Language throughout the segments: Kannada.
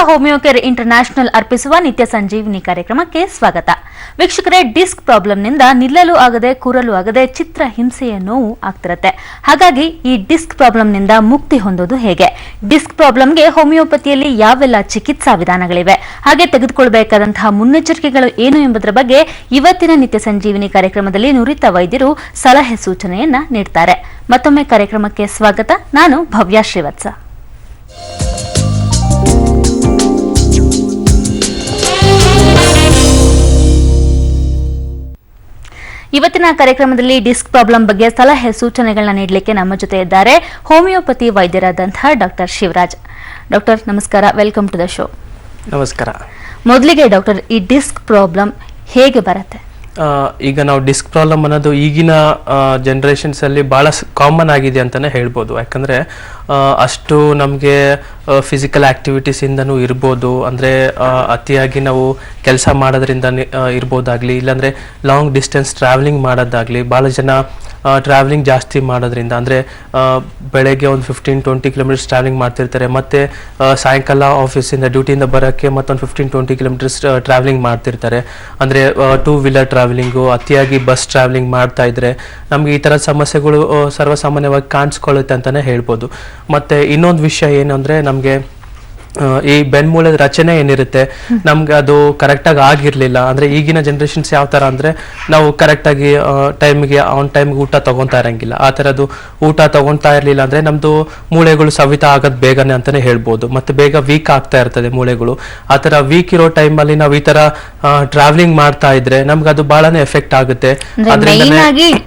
ಹೋಮಿಯೋ ಕೇರ್ ಇಂಟರ್ನ್ಯಾಷನಲ್ ಅರ್ಪಿಸುವ ನಿತ್ಯ ಸಂಜೀವಿನಿ ಕಾರ್ಯಕ್ರಮಕ್ಕೆ ಸ್ವಾಗತ. ವೀಕ್ಷಕರೇ, ಡಿಸ್ಕ್ ಪ್ರಾಬ್ಲಮ್ನಿಂದ ನಿಲ್ಲಲು ಆಗದೆ ಕೂರಲು ಆಗದೆ ಚಿತ್ರ ಹಿಂಸೆಯ ನೋವು ಆಗ್ತಿರತ್ತೆ. ಹಾಗಾಗಿ ಈ ಡಿಸ್ಕ್ ಪ್ರಾಬ್ಲಮ್ನಿಂದ ಮುಕ್ತಿ ಹೊಂದೋದು ಹೇಗೆ? ಡಿಸ್ಕ್ ಪ್ರಾಬ್ಲಮ್ಗೆ ಹೋಮಿಯೋಪತಿಯಲ್ಲಿ ಯಾವೆಲ್ಲ ಚಿಕಿತ್ಸಾ ವಿಧಾನಗಳಿವೆ, ಹಾಗೆ ತೆಗೆದುಕೊಳ್ಳಬೇಕಾದಂತಹ ಮುನ್ನೆಚ್ಚರಿಕೆಗಳು ಏನು ಎಂಬುದರ ಬಗ್ಗೆ ಇವತ್ತಿನ ನಿತ್ಯ ಸಂಜೀವಿನಿ ಕಾರ್ಯಕ್ರಮದಲ್ಲಿ ನುರಿತ ವೈದ್ಯರು ಸಲಹೆ ಸೂಚನೆಯನ್ನ ನೀಡುತ್ತಾರೆ. ಮತ್ತೊಮ್ಮೆ ಕಾರ್ಯಕ್ರಮಕ್ಕೆ ಸ್ವಾಗತ. ನಾನು ಭವ್ಯ ಶ್ರೀವತ್ಸ. ಇವತ್ತಿನ ಕಾರ್ಯಕ್ರಮದಲ್ಲಿ ಡಿಸ್ಕ್ ಪ್ರಾಬ್ಲಮ್ ಬಗ್ಗೆ ಸಲಹೆ ಸೂಚನೆಗಳನ್ನ ನೀಡಲಿಕ್ಕೆ ನಮ್ಮ ಜೊತೆ ಇದ್ದಾರೆ ಹೋಮಿಯೋಪತಿ ವೈದ್ಯರಾದಂತಹ ಡಾಕ್ಟರ್ ಶಿವರಾಜ್. ಡಾಕ್ಟರ್ ನಮಸ್ಕಾರ, ವೆಲ್ಕಮ್ ಟು ದ ಶೋ. ನಮಸ್ಕಾರ. ಮೊದಲಿಗೆ ಡಾಕ್ಟರ್, ಈ ಡಿಸ್ಕ್ ಪ್ರಾಬ್ಲಮ್ ಹೇಗೆ ಬರುತ್ತೆ? ಈಗ ನಾವು ಡಿಸ್ಕ್ ಪ್ರಾಬ್ಲಮ್ ಅನ್ನೋದು ಈಗಿನ ಜನರೇಷನ್ಸ್ ಅಲ್ಲಿ ಬಹಳ ಕಾಮನ್ ಆಗಿದೆ ಅಂತಾನೆ ಹೇಳ್ಬೋದು. ಯಾಕಂದ್ರೆ ಅಷ್ಟು ನಮಗೆ ಫಿಸಿಕಲ್ ಆಕ್ಟಿವಿಟೀಸ್ ಇಂದನೂ ಇರ್ಬೋದು, ಅಂದ್ರೆ ಅತಿಯಾಗಿ ನಾವು ಕೆಲಸ ಮಾಡೋದ್ರಿಂದ ಇರ್ಬೋದಾಗ್ಲಿ, ಇಲ್ಲಾಂದ್ರೆ ಲಾಂಗ್ ಡಿಸ್ಟೆನ್ಸ್ ಟ್ರಾವೆಲಿಂಗ್ ಮಾಡೋದಾಗ್ಲಿ. ಬಹಳ ಜನ ಟ್ರಾವೆಲಿಂಗ್ ಜಾಸ್ತಿ ಮಾಡೋದ್ರಿಂದ, ಅಂದರೆ ಬೆಳಗ್ಗೆ ಒಂದು 15-20 ಕಿಲೋಮೀಟರ್ಸ್ ಟ್ರಾವೆಲಿಂಗ್ ಮಾಡ್ತಿರ್ತಾರೆ, ಮತ್ತು ಸಾಯಂಕಾಲ ಆಫೀಸಿಂದ ಡ್ಯೂಟಿಯಿಂದ ಬರೋಕ್ಕೆ ಮತ್ತೊಂದು 15-20 ಕಿಲೋಮೀಟರ್ಸ್ ಟ್ರಾವೆಲಿಂಗ್ ಮಾಡ್ತಿರ್ತಾರೆ. ಅಂದರೆ 2 ವೀಲರ್ ಟ್ರಾವೆಲಿಂಗು, ಅತಿಯಾಗಿ ಬಸ್ ಟ್ರಾವೆಲಿಂಗ್ ಮಾಡ್ತಾ ಇದ್ರೆ ನಮಗೆ ಈ ಥರದ ಸಮಸ್ಯೆಗಳು ಸರ್ವಸಾಮಾನ್ಯವಾಗಿ ಕಾಣಿಸ್ಕೊಳ್ಳುತ್ತೆ ಅಂತಲೇ ಹೇಳ್ಬೋದು. ಮತ್ತು ಇನ್ನೊಂದು ವಿಷಯ ಏನು ಅಂದರೆ, ನಮಗೆ ಈ ಬೆನ್ಮೂಳೆದ ರಚನೆ ಏನಿರುತ್ತೆ ನಮ್ಗೆ ಅದು ಕರೆಕ್ಟಾಗಿ ಆಗಿರಲಿಲ್ಲ. ಅಂದರೆ ಈಗಿನ ಜನ್ರೇಷನ್ಸ್ ಯಾವ ಥರ ಅಂದರೆ, ನಾವು ಕರೆಕ್ಟಾಗಿ ಆನ್ ಟೈಮ್ಗೆ ಊಟ ತೊಗೊತಾ ಇರೋಂಗಿಲ್ಲ. ಆ ಥರದ್ದು ಊಟ ತೊಗೊತಾ ಇರಲಿಲ್ಲ ಅಂದರೆ ನಮ್ಮದು ಮೂಳೆಗಳು ಸವಿತಾ ಆಗೋದು ಬೇಗನೆ ಅಂತಲೇ ಹೇಳ್ಬೋದು, ಮತ್ತು ಬೇಗ ವೀಕ್ ಆಗ್ತಾ ಇರ್ತದೆ ಮೂಳೆಗಳು. ಆ ಥರ ವೀಕ್ ಇರೋ ಟೈಮಲ್ಲಿ ನಾವು ಈ ಥರ ಟ್ರಾವೆಲಿಂಗ್ ಮಾಡ್ತಾ ಇದ್ರೆ ನಮ್ಗೆ ಅದು ಬಹಳನೇ ಎಫೆಕ್ಟ್ ಆಗುತ್ತೆ.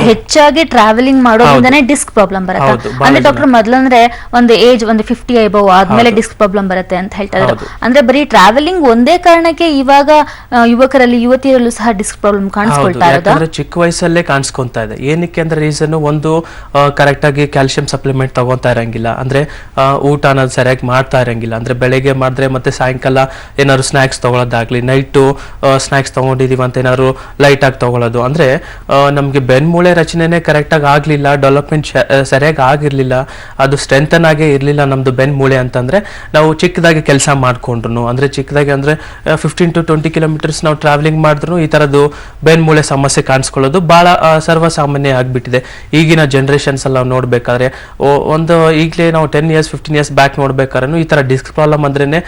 ಹೆಚ್ಚಾಗಿ ಟ್ರಾವೆಲಿಂಗ್ ಮಾಡೋದ್ರಿಂದನೇ ಡಿಸ್ಕ್ ಪ್ರಾಬ್ಲಮ್ ಬರುತ್ತೆ. ಅಂದ್ರೆ ಡಾಕ್ಟರ್, ಮೊದಲಂದ್ರೆ ಒಂದು ಏಜ್ ಒಂದು 50 ಅಬೌವ್ ಆದ್ಮೇಲೆ ಡಿಸ್ಕ್ ಪ್ರಾಬ್ಲಮ್ ಬರುತ್ತೆ ಅಂತ ಹೇಳ್ತಾ ಇದ್ರು. ಅಂದ್ರೆ ಬರೀ ಟ್ರಾವೆಲಿಂಗ್ ಒಂದೇ ಕಾರಣಕ್ಕೆ ಇವಾಗ ಯುವಕರಲ್ಲಿ ಯುವತಿಯರಲ್ಲೂ ಸಹ ಡಿಸ್ಕ್ ಪ್ರಾಬ್ಲಮ್ ಕಾಣಿಸ್ಕೊಳ್ತಾ ಇರೋದು ಚಿಕ್ಕ ವಯಸ್ಸಲ್ಲೇ ಕಾಣಿಸ್ಕೊಂತಾ ಇದೆ. ಏನಕ್ಕೆ ಅಂದ್ರೆ ರೀಸನ್ ಒಂದು, ಕರೆಕ್ಟ್ ಆಗಿ ಕ್ಯಾಲ್ಸಿಯಂ ಸಪ್ಲಿಮೆಂಟ್ ತಗೊಂತಾ ಇರಂಗಿಲ್ಲ, ಅಂದ್ರೆ ಊಟ ಅನ್ನೋದು ಸರಿಯಾಗಿ ಮಾಡ್ತಾ ಇರಂಗಿಲ್ಲ. ಅಂದ್ರೆ ಬೆಳಗ್ಗೆ ಮಾಡಿದ್ರೆ ಮತ್ತೆ ಸಾಯಂಕಾಲ ಏನಾದ್ರು ಸ್ನಾಕ್ಸ್ ತಗೊಳ್ಳೋದಾಗ್ಲಿ, ನೈಟು ಸ್ನಾಕ್ಸ್ ತಗೊಂಡಿದೀವಿ ಅಂತ ಏನಾದ್ರು ಲೈಟ್ ಆಗಿ ತಗೊಳ್ಳೋದು. ಅಂದ್ರೆ ನಮ್ಗೆ ಬೆನ್ಮೂಳೆ ರಚನೆನೇ ಕರೆಕ್ಟ್ ಆಗಿ ಆಗ್ಲಿಲ್ಲ, ಡೆವಲಪ್ಮೆಂಟ್ ಸರಿಯಾಗಿ ಆಗಿರ್ಲಿಲ್ಲ, ಅದು ಸ್ಟ್ರೆಂಥನ್ ಆಗೇ ಇರ್ಲಿಲ್ಲ ನಮ್ದು ಬೆನ್ಮೂಳೆ ಅಂತಂದ್ರೆ ನಾವು ಚಿಕ್ಕದಾಗಿ ಕೆಲಸ ಮಾಡ್ಕೊಂಡ್ರು, ಅಂದ್ರೆ ಚಿಕ್ಕದಾಗಿ ಅಂದ್ರೆ 15-20 ಕಿಲೋಮೀಟರ್ಸ್ ನಾವು ಟ್ರಾವೆಲಿಂಗ್ ಮಾಡಿದ್ರು ಈ ತರದ್ದು ಬೆನ್ಮೂಳೆ ಸಮಸ್ಯೆ ಕಾಣಿಸ್ಕೊಳ್ಳೋದು ಬಹಳ ಸರ್ವಸಾಮಾನ್ಯ ಆಗ್ಬಿಟ್ಟಿದೆ ಈಗಿನ ಜನರೇಷನ್ಸ್ ಅಲ್ಲಿ. ನಾವು ನೋಡ್ಬೇಕಾದ್ರೆ ಒಂದು ಈಗಲೇ ನಾವು 10 years 15 years ಬ್ಯಾಕ್ ನೋಡ್ಬೇಕಾದ್ರೂ ಈ ತರ ಡಿಸ್ಕ್ ಪ್ರಾಬ್ಲಮ್ ಅಂದ್ರೇನೆ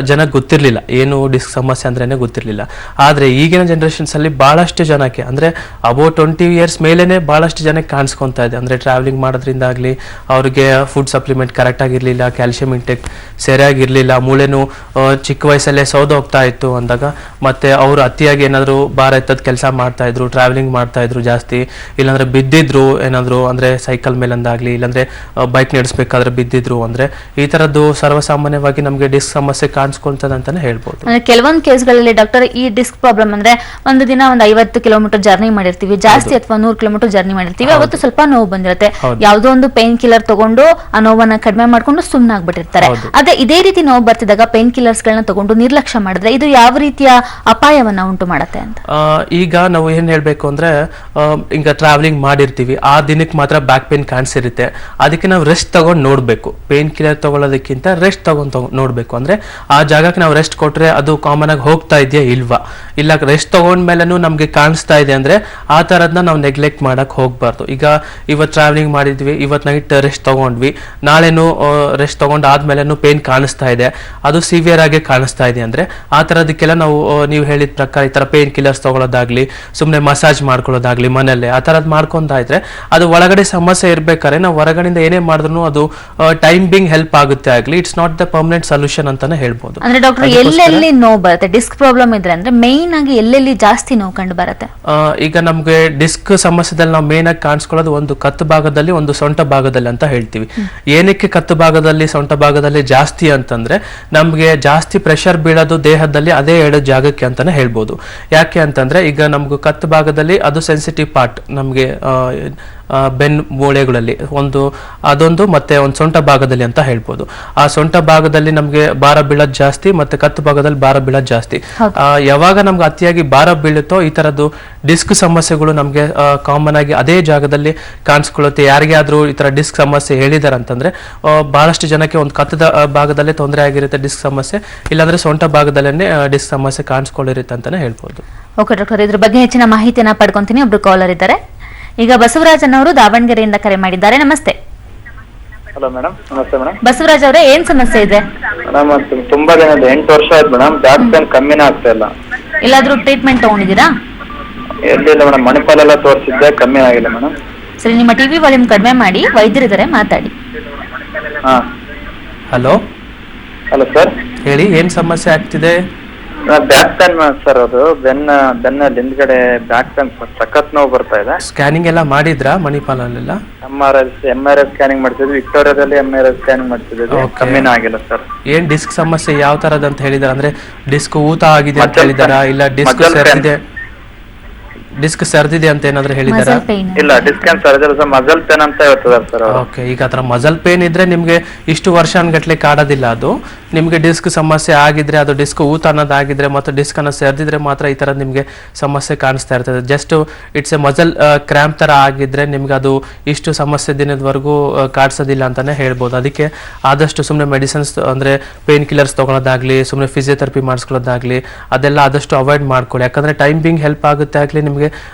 ಜನಕ್ಕೆ ಗೊತ್ತಿರ್ಲಿಲ್ಲ, ಏನು ಡಿಸ್ಕ್ ಸಮಸ್ಯೆ ಅಂದ್ರೇನೆ ಗೊತ್ತಿರ್ಲಿಲ್ಲ. ಆದ್ರೆ ಈಗಿನ ಜನರೇಷನ್ಸ್ ಅಲ್ಲಿ ಬಹಳಷ್ಟು ಜನಕ್ಕೆ, ಅಂದ್ರೆ ಅಬೌಟ್ 20 years ಮೇಲೇನೆ ಬಹಳಷ್ಟು ಜನಕ್ಕೆ ಕಾಣಿಸ್ಕೊಂತಾ ಇದೆ. ಅಂದ್ರೆ ಟ್ರಾವೆಲಿಂಗ್ ಮಾಡೋದ್ರಿಂದ ಆಗ್ಲಿ, ಅವ್ರಿಗೆ ಫುಡ್ ಸಪ್ಲಿಮೆಂಟ್ ಕರೆಕ್ಟ್ ಆಗಿರ್ಲಿಲ್ಲ, ಕ್ಯಾಲ್ಸಿಯಂ ಇಂಟೆಕ್ ಸರಿಯಾಗಿರ್ಲಿಲ್ಲ, ಮೂಳೆನು ಚಿಕ್ಕ ವಯಸ್ಸಲ್ಲೇ ಸೌದು ಹೋಗ್ತಾ ಇತ್ತು ಅಂದಾಗ, ಮತ್ತೆ ಅವರು ಅತಿಯಾಗಿ ಏನಾದ್ರು ಭಾರ ಎತ್ತದ ಕೆಲಸ ಮಾಡ್ತಾ ಇದ್ರು, ಟ್ರಾವೆಲಿಂಗ್ ಮಾಡ್ತಾ ಇದ್ರು ಜಾಸ್ತಿ, ಇಲ್ಲಾಂದ್ರೆ ಬಿದ್ದಿದ್ರು ಏನಾದ್ರು, ಅಂದ್ರೆ ಸೈಕಲ್ ಮೇಲಂದಾಗ್ಲಿ, ಇಲ್ಲಾಂದ್ರೆ ಬೈಕ್ ನಡೆಸಬೇಕಾದ್ರೆ ಬಿದ್ದಿದ್ರು, ಅಂದ್ರೆ ಈ ತರದ್ದು ಸರ್ವಸಾಮಾನ್ಯವಾಗಿ ನಮ್ಗೆ ಡಿಸ್ಕ್ ಸಮಸ್ಯೆ ಕಾಣಿಸ್ಕೊಂತದ ಅಂತಾನೆ ಹೇಳ್ಬೋದು. ಕೆಲವೊಂದು ಕೇಸ್ಗಳಲ್ಲಿ ಡಾಕ್ಟರ್, ಈ ಡಿಸ್ಕ್ ಪ್ರಾಬ್ಲಮ್ ಅಂದ್ರೆ ಒಂದು ದಿನ ಒಂದು 50 ಕಿಲೋಮೀಟರ್ ಜರ್ನಿ ಮಾಡಿರ್ತೀವಿ, ಜಾಸ್ತಿ ಅಥವಾ 100 ಕಿಲೋಮೀಟರ್ ಜರ್ನಿ ಮಾಡಿರ್ತೀವಿ, ಅವತ್ತು ಸ್ವಲ್ಪ ನೋವು ಬಂದಿರುತ್ತೆ, ಯಾವುದೋ ಒಂದು ಪೇನ್ ಕಿಲ್ಲರ್ ತಗೊಂಡು ಆ ನೋವನ್ನ ಕಡಿಮೆ ಮಾಡ್ಕೊಂಡು ಸುಮ್ಮನಾಗ್ಬಿಟ್ಟಿರ್ತಾರೆ. ಅದೇ ಇದೇ ರೀತಿ ನೋವು ಬರ್ತಿದಾಗ ಪೇನ್ ಕಿಲ್ಲರ್ಸ್ ಗಳನ್ನ ತಗೊಂಡು ನಿರ್ಲಕ್ಷ್ಯ ಮಾಡಿದ್ರೆ ಇದು ಯಾವ ರೀತಿಯ ಅಪಾಯವನ್ನ ಉಂಟು ಮಾಡುತ್ತೆ ಅಂತ? ಈಗ ನಾವು ಏನ್ ಹೇಳ್ಬೇಕು ಅಂದ್ರೆ, ಈಗ ಟ್ರಾವೆಲಿಂಗ್ ಮಾಡಿರ್ತೀವಿ, ಆ ದಿನಕ್ಕೆ ಮಾತ್ರ ಬ್ಯಾಕ್ ಪೇನ್ ಕಾಣಿಸಿರುತ್ತೆ, ಅದಕ್ಕೆ ನಾವು ರೆಸ್ಟ್ ತಗೊಂಡು ನೋಡ್ಬೇಕು. ಪೇನ್ ಕಿಲ್ಲರ್ ತಗೊಳ್ಳೋದಕ್ಕಿಂತ ರೆಸ್ಟ್ ತಗೊಂಡು ನೋಡ್ಬೇಕು. ಅಂದ್ರೆ ಆ ಜಾಗಕ್ಕೆ ನಾವು ರೆಸ್ಟ್ ಕೊಟ್ರೆ ಅದು ಕಾಮನ್ ಆಗಿ ಹೋಗ್ತಾ ಇದೆಯಾ ಇಲ್ವಾ, ಇಲ್ಲ ರೆಸ್ಟ್ ತಗೊಂಡ್ಮೇಲೆನೂ ನಮ್ಗೆ ಕಾಣಿಸ್ತಾ ಇದೆ ಅಂದ್ರೆ ಆ ತರದ್ನ ನಾವು ನೆಗ್ಲೆಕ್ಟ್ ಮಾಡಕ್ ಹೋಗ್ಬಾರ್ದು. ಈಗ ಇವತ್ತು ಟ್ರಾವೆಲಿಂಗ್ ಮಾಡಿದ್ವಿ, ಇವತ್ತು ನೈಟ್ ರೆಸ್ಟ್ ತಗೊಂಡ್ವಿ, ನಾಳೆನು ರೆಸ್ಟ್ ತಗೊಂಡ್ ಆದ್ಮೇಲೆನು ಪೇನ್ ಕಾಣಿಸ್ತಾ ಇದೆ, ಅದು ಸಿವಿಯರ್ ಆಗಿ ಕಾಣಿಸ್ತಾ ಇದೆ ಅಂದ್ರೆ ಆ ತರದಕ್ಕೆಲ್ಲ ನಾವು ನೀವು ಹೇಳಿದ ಪ್ರಕಾರ ಈ ತರ ಪೇನ್ ಕಿಲ್ಲರ್ಸ್ ತಗೊಳ್ಳೋದಾಗ್ಲಿ, ಸುಮ್ನೆ ಮಸಾಜ್ ಮಾಡ್ಕೊಳ್ಳೋದಾಗ್ಲಿ ಮನೆಯಲ್ಲೇ ಆ ತರದ್ ಮಾಡ್ಕೊಂತ ಇದ್ರೆ ಅದು ಒಳಗಡೆ ಸಮಸ್ಯೆ ಇರ್ಬೇಕಾದ್ರೆ ನಾವು ಹೊರಗಡೆಯಿಂದ ಏನೇ ಮಾಡಿದ್ರು ಅದು ಟೈಮ್ ಬಿಂಗ್ ಹೆಲ್ಪ್ ಆಗುತ್ತೆ ಆಗ್ಲಿ, it's not the permanent solution ಅಂತಾನೆ ಹೇಳ್ಬೋದು. ಅಂದ್ರೆ ಡಾಕ್ಟರ್, ಎಲ್ಲೆಲ್ಲಿ ನೋವು ಬರುತ್ತೆ ಡಿಸ್ಕ್ ಪ್ರಾಬ್ಲಮ್ ಇದ್ರೆ, ಅಂದ್ರೆ ಮೇನ್ ಆಗಿ ಎಲ್ಲೆಲ್ಲಿ ಜಾಸ್ತಿ ನೋವು ಕಂಡು ಬರುತ್ತೆ? ಈಗ ನಮ್ಗೆ ಡಿಸ್ಕ್ ಸಮಸ್ಯೆದಲ್ಲಿ ನಾವು ಮೇನ್ ಆಗಿ ಕಾಣಿಸ್ಕೊಳ್ಳೋದು ಒಂದು ಕತ್ತು ಭಾಗದಲ್ಲಿ, ಒಂದು ಸೊಂಟ ಭಾಗದಲ್ಲಿ ಅಂತ ಹೇಳ್ತೀವಿ. ಏನಕ್ಕೆ ಕತ್ತು ಭಾಗದಲ್ಲಿ ಸೊಂಟ ಭಾಗದಲ್ಲಿ ಜಾಸ್ತಿ ಅಂತಂದ್ರೆ, ನಮ್ಗೆ ಜಾಸ್ತಿ ಪ್ರೆಷರ್ ಬೀಳೋದು ದೇಹದಲ್ಲಿ ಅದೇ 2 ಜಾಗಕ್ಕೆ ಅಂತಾನೆ ಹೇಳ್ಬೋದು. ಯಾಕೆ ಅಂತಂದ್ರೆ, ಈಗ ನಮ್ಗೆ ಕತ್ತು ಭಾಗದಲ್ಲಿ ಅದು ಸೆನ್ಸಿಟಿವ್ ಪಾರ್ಟ್, ನಮ್ಗೆ ಬೆನ್ನು ಮೂಳೆಗಳಲ್ಲಿ ಅದೊಂದು ಮತ್ತೆ ಒಂದು ಸೊಂಟ ಭಾಗದಲ್ಲಿ ಅಂತ ಹೇಳ್ಬೋದು. ಆ ಸೊಂಟ ಭಾಗದಲ್ಲಿ ನಮಗೆ ಭಾರ ಬೀಳೋದು ಜಾಸ್ತಿ ಮತ್ತೆ ಕತ್ತು ಭಾಗದಲ್ಲಿ ಭಾರ ಬೀಳೋದು ಜಾಸ್ತಿ. ಯಾವಾಗ ನಮ್ಗೆ ಅತಿಯಾಗಿ ಭಾರ ಬೀಳುತ್ತೋ ಈ ತರದ್ದು ಡಿಸ್ಕ್ ಸಮಸ್ಯೆಗಳು ನಮಗೆ ಕಾಮನ್ ಆಗಿ ಅದೇ ಜಾಗದಲ್ಲಿ ಕಾಣಿಸ್ಕೊಳ್ಳುತ್ತೆ. ಯಾರಿಗೆ ಆದ್ರೂ ಈ ತರ ಡಿಸ್ಕ್ ಸಮಸ್ಯೆ ಹೇಳಿದಾರೆ ಅಂತಂದ್ರೆ ಬಹಳಷ್ಟು ಜನಕ್ಕೆ ಒಂದು ಕತ್ತದ ಭಾಗದಲ್ಲೇ ತೊಂದರೆ ಆಗಿರುತ್ತೆ ಡಿಸ್ಕ್ ಸಮಸ್ಯೆ, ಇಲ್ಲಾಂದ್ರೆ ಸೊಂಟ ಭಾಗದಲ್ಲೇ ಡಿಸ್ಕ್ ಸಮಸ್ಯೆ ಕಾಣಿಸ್ಕೊಳ್ಳಿರುತ್ತೆ ಅಂತಾನೆ ಹೇಳ್ಬೋದು. ಓಕೆ ಡಾಕ್ಟರ್, ಇದ್ರ ಬಗ್ಗೆ ಹೆಚ್ಚಿನ ಮಾಹಿತಿಯನ್ನ ಪಡ್ಕೊಂತೀನಿ. ಒಬ್ರು ಕಾಲರ್ ಇದ್ದಾರೆ. ಈಗ ಬಸವರಾಜನ್ ಅವರು ದಾವಣಗೆರೆಯಿಂದ ಕರೆ ಮಾಡಿದ್ದಾರೆ. ನಮಸ್ತೆ. Hello madam. ನಮಸ್ತೆ ಮೇಡಮ್. ಬಸವರಾಜ್ ಅವರೇ, ಏನ್ ಸಮಸ್ಯೆ ಇದೆ? ಮೇಡಮ್ ತುಂಬಾ ದಿನ 8 ವರ್ಷ ಆಯ್ತು ಮೇಡಮ್. ಬ್ಯಾಕ್ ಪೇನ್ ಕಮ್ಮಿನೇ ಆಗ್ತಾ ಇಲ್ಲ. ಎಲ್ಲಾದ್ರೂ ಟ್ರೀಟ್ಮೆಂಟ್ ತಗೊಂಡಿದ್ದೀರಾ? ಎಲ್ಲಿಲ್ಲ ಮೇಡಮ್, ಮಣಿಪಾಲೆಲ್ಲ ತೋರಿಸಿದ್ದೆ, ಕಮ್ಮಿ ಆಗಿಲ್ಲ ಮೇಡಮ್. ಸರಿ, ನಿಮ್ಮ ಟಿವಿ ವಾಲ್ಯೂಮ್ ಕಡಿಮೆ ಮಾಡಿ, ವೈದ್ಯರಿದ್ದಾರೆ, ಮಾತಾಡಿ. ಹಾ. ಹಲೋ ಹಲೋ ಸರ್, ಹೇಳಿ, ಏನ್ ಸಮಸ್ಯೆ ಆಗ್ತಿದೆ? ಬ್ಯಾಕ್ ಪೇನ್ ಸರ್, ಅದು ಬೆನ್ನಲ್ಲಿ ಹಿಂದ್ಗಡೆ ಬ್ಯಾಕ್ ಪೇನ್ ಸಖತ್ ನೋವು ಬರ್ತಾ ಇದೆ. ಸ್ಕ್ಯಾನಿಂಗ್ ಎಲ್ಲ ಮಾಡಿದ್ರಾ ಮಣಿಪಾಲಲ್ಲೆಲ್ಲ? MRI ಸ್ಕ್ಯಾನಿಂಗ್ ಮಾಡ್ತಿದ್ವಿ, ವಿಕ್ಟೋರಿಯಾದಲ್ಲಿ MRI ಸ್ಕ್ಯಾನಿಂಗ್ ಮಾಡ್ತಿದ್ವಿ, ಕಮ್ಮಿನೇ ಆಗಿಲ್ಲ ಸರ್. ಏನ್ ಡಿಸ್ಕ್ ಸಮಸ್ಯೆ ಯಾವ ತರದ್ ಅಂತ ಹೇಳಿದಾರೆ? ಅಂದ್ರೆ ಡಿಸ್ಕ್ ಊತ ಆಗಿದೆ ಅಂತ ಹೇಳಿದಾರಾ, ಇಲ್ಲ ಡಿಸ್ಕ್ ಸರ್ದಿದೆ ಅಂತ ಏನಾದ್ರು ಹೇಳಿದಾರಾ? ಇಲ್ಲ, ಡಿಸ್ಕ್ ಏನ್ ಸರ್ದಿಲ್ಲ ಸರ್, ಮಸಲ್ ಪೇನ್ ಅಂತ ಹೇಳ್ತಿದಾರೆ ಸರ್. ಓಕೆ, ಈಗ ಆತರ ಮಸಲ್ ಪೇನ್ ಇದ್ರೆ ನಿಮ್ಗೆ ಇಷ್ಟು ವರ್ಷ ಅನ್ಗಟ್ಲೆ ಕಾಡೋದಿಲ್ಲ. ಅದು ನಿಮ್ಗೆ ಡಿಸ್ಕ್ ಸಮಸ್ಯೆ ಆಗಿದ್ರೆ, ಅದು ಡಿಸ್ಕ್ ಊತ ಅನ್ನೋದಾಗಿದ್ರೆ ಮತ್ತು ಡಿಸ್ಕ್ ಅನ್ನ ಸೇರ್ದಿದ್ರೆ ಮಾತ್ರ ಈ ತರ ನಿಮ್ಗೆ ಸಮಸ್ಯೆ ಕಾಣಿಸ್ತಾ ಇರ್ತದೆ. Just it's A muscle cramp ತರ ಆಗಿದ್ರೆ ನಿಮ್ಗೆ ಅದು ಇಷ್ಟು ಸಮಸ್ಯೆ ದಿನದವರೆಗೂ ಕಾಡ್ಸೋದಿಲ್ಲ ಅಂತಾನೆ ಹೇಳ್ಬೋದು. ಅದಕ್ಕೆ ಆದಷ್ಟು ಸುಮ್ಮನೆ ಮೆಡಿಸಿನ್ಸ್ ಅಂದ್ರೆ ಪೇನ್ ಕಿಲ್ಲರ್ಸ್ ತಗೊಳೋದಾಗ್ಲಿ, ಸುಮ್ಮನೆ ಫಿಸಿಯೋಥೆರಪಿ ಮಾಡಿಸ್ಕೊಳ್ಳೋದಾಗ್ಲಿ, ಅದೆಲ್ಲ ಆದಷ್ಟು ಅವಾಯ್ಡ್ ಮಾಡ್ಕೊಳ್ಳಿ. ಯಾಕಂದ್ರೆ ಟೈಮ್ ಬಿಂಗ್ ಹೆಲ್ಪ್ ಆಗುತ್ತೆ ಆಗ್ಲಿ, ನಿಮ್ಗೆ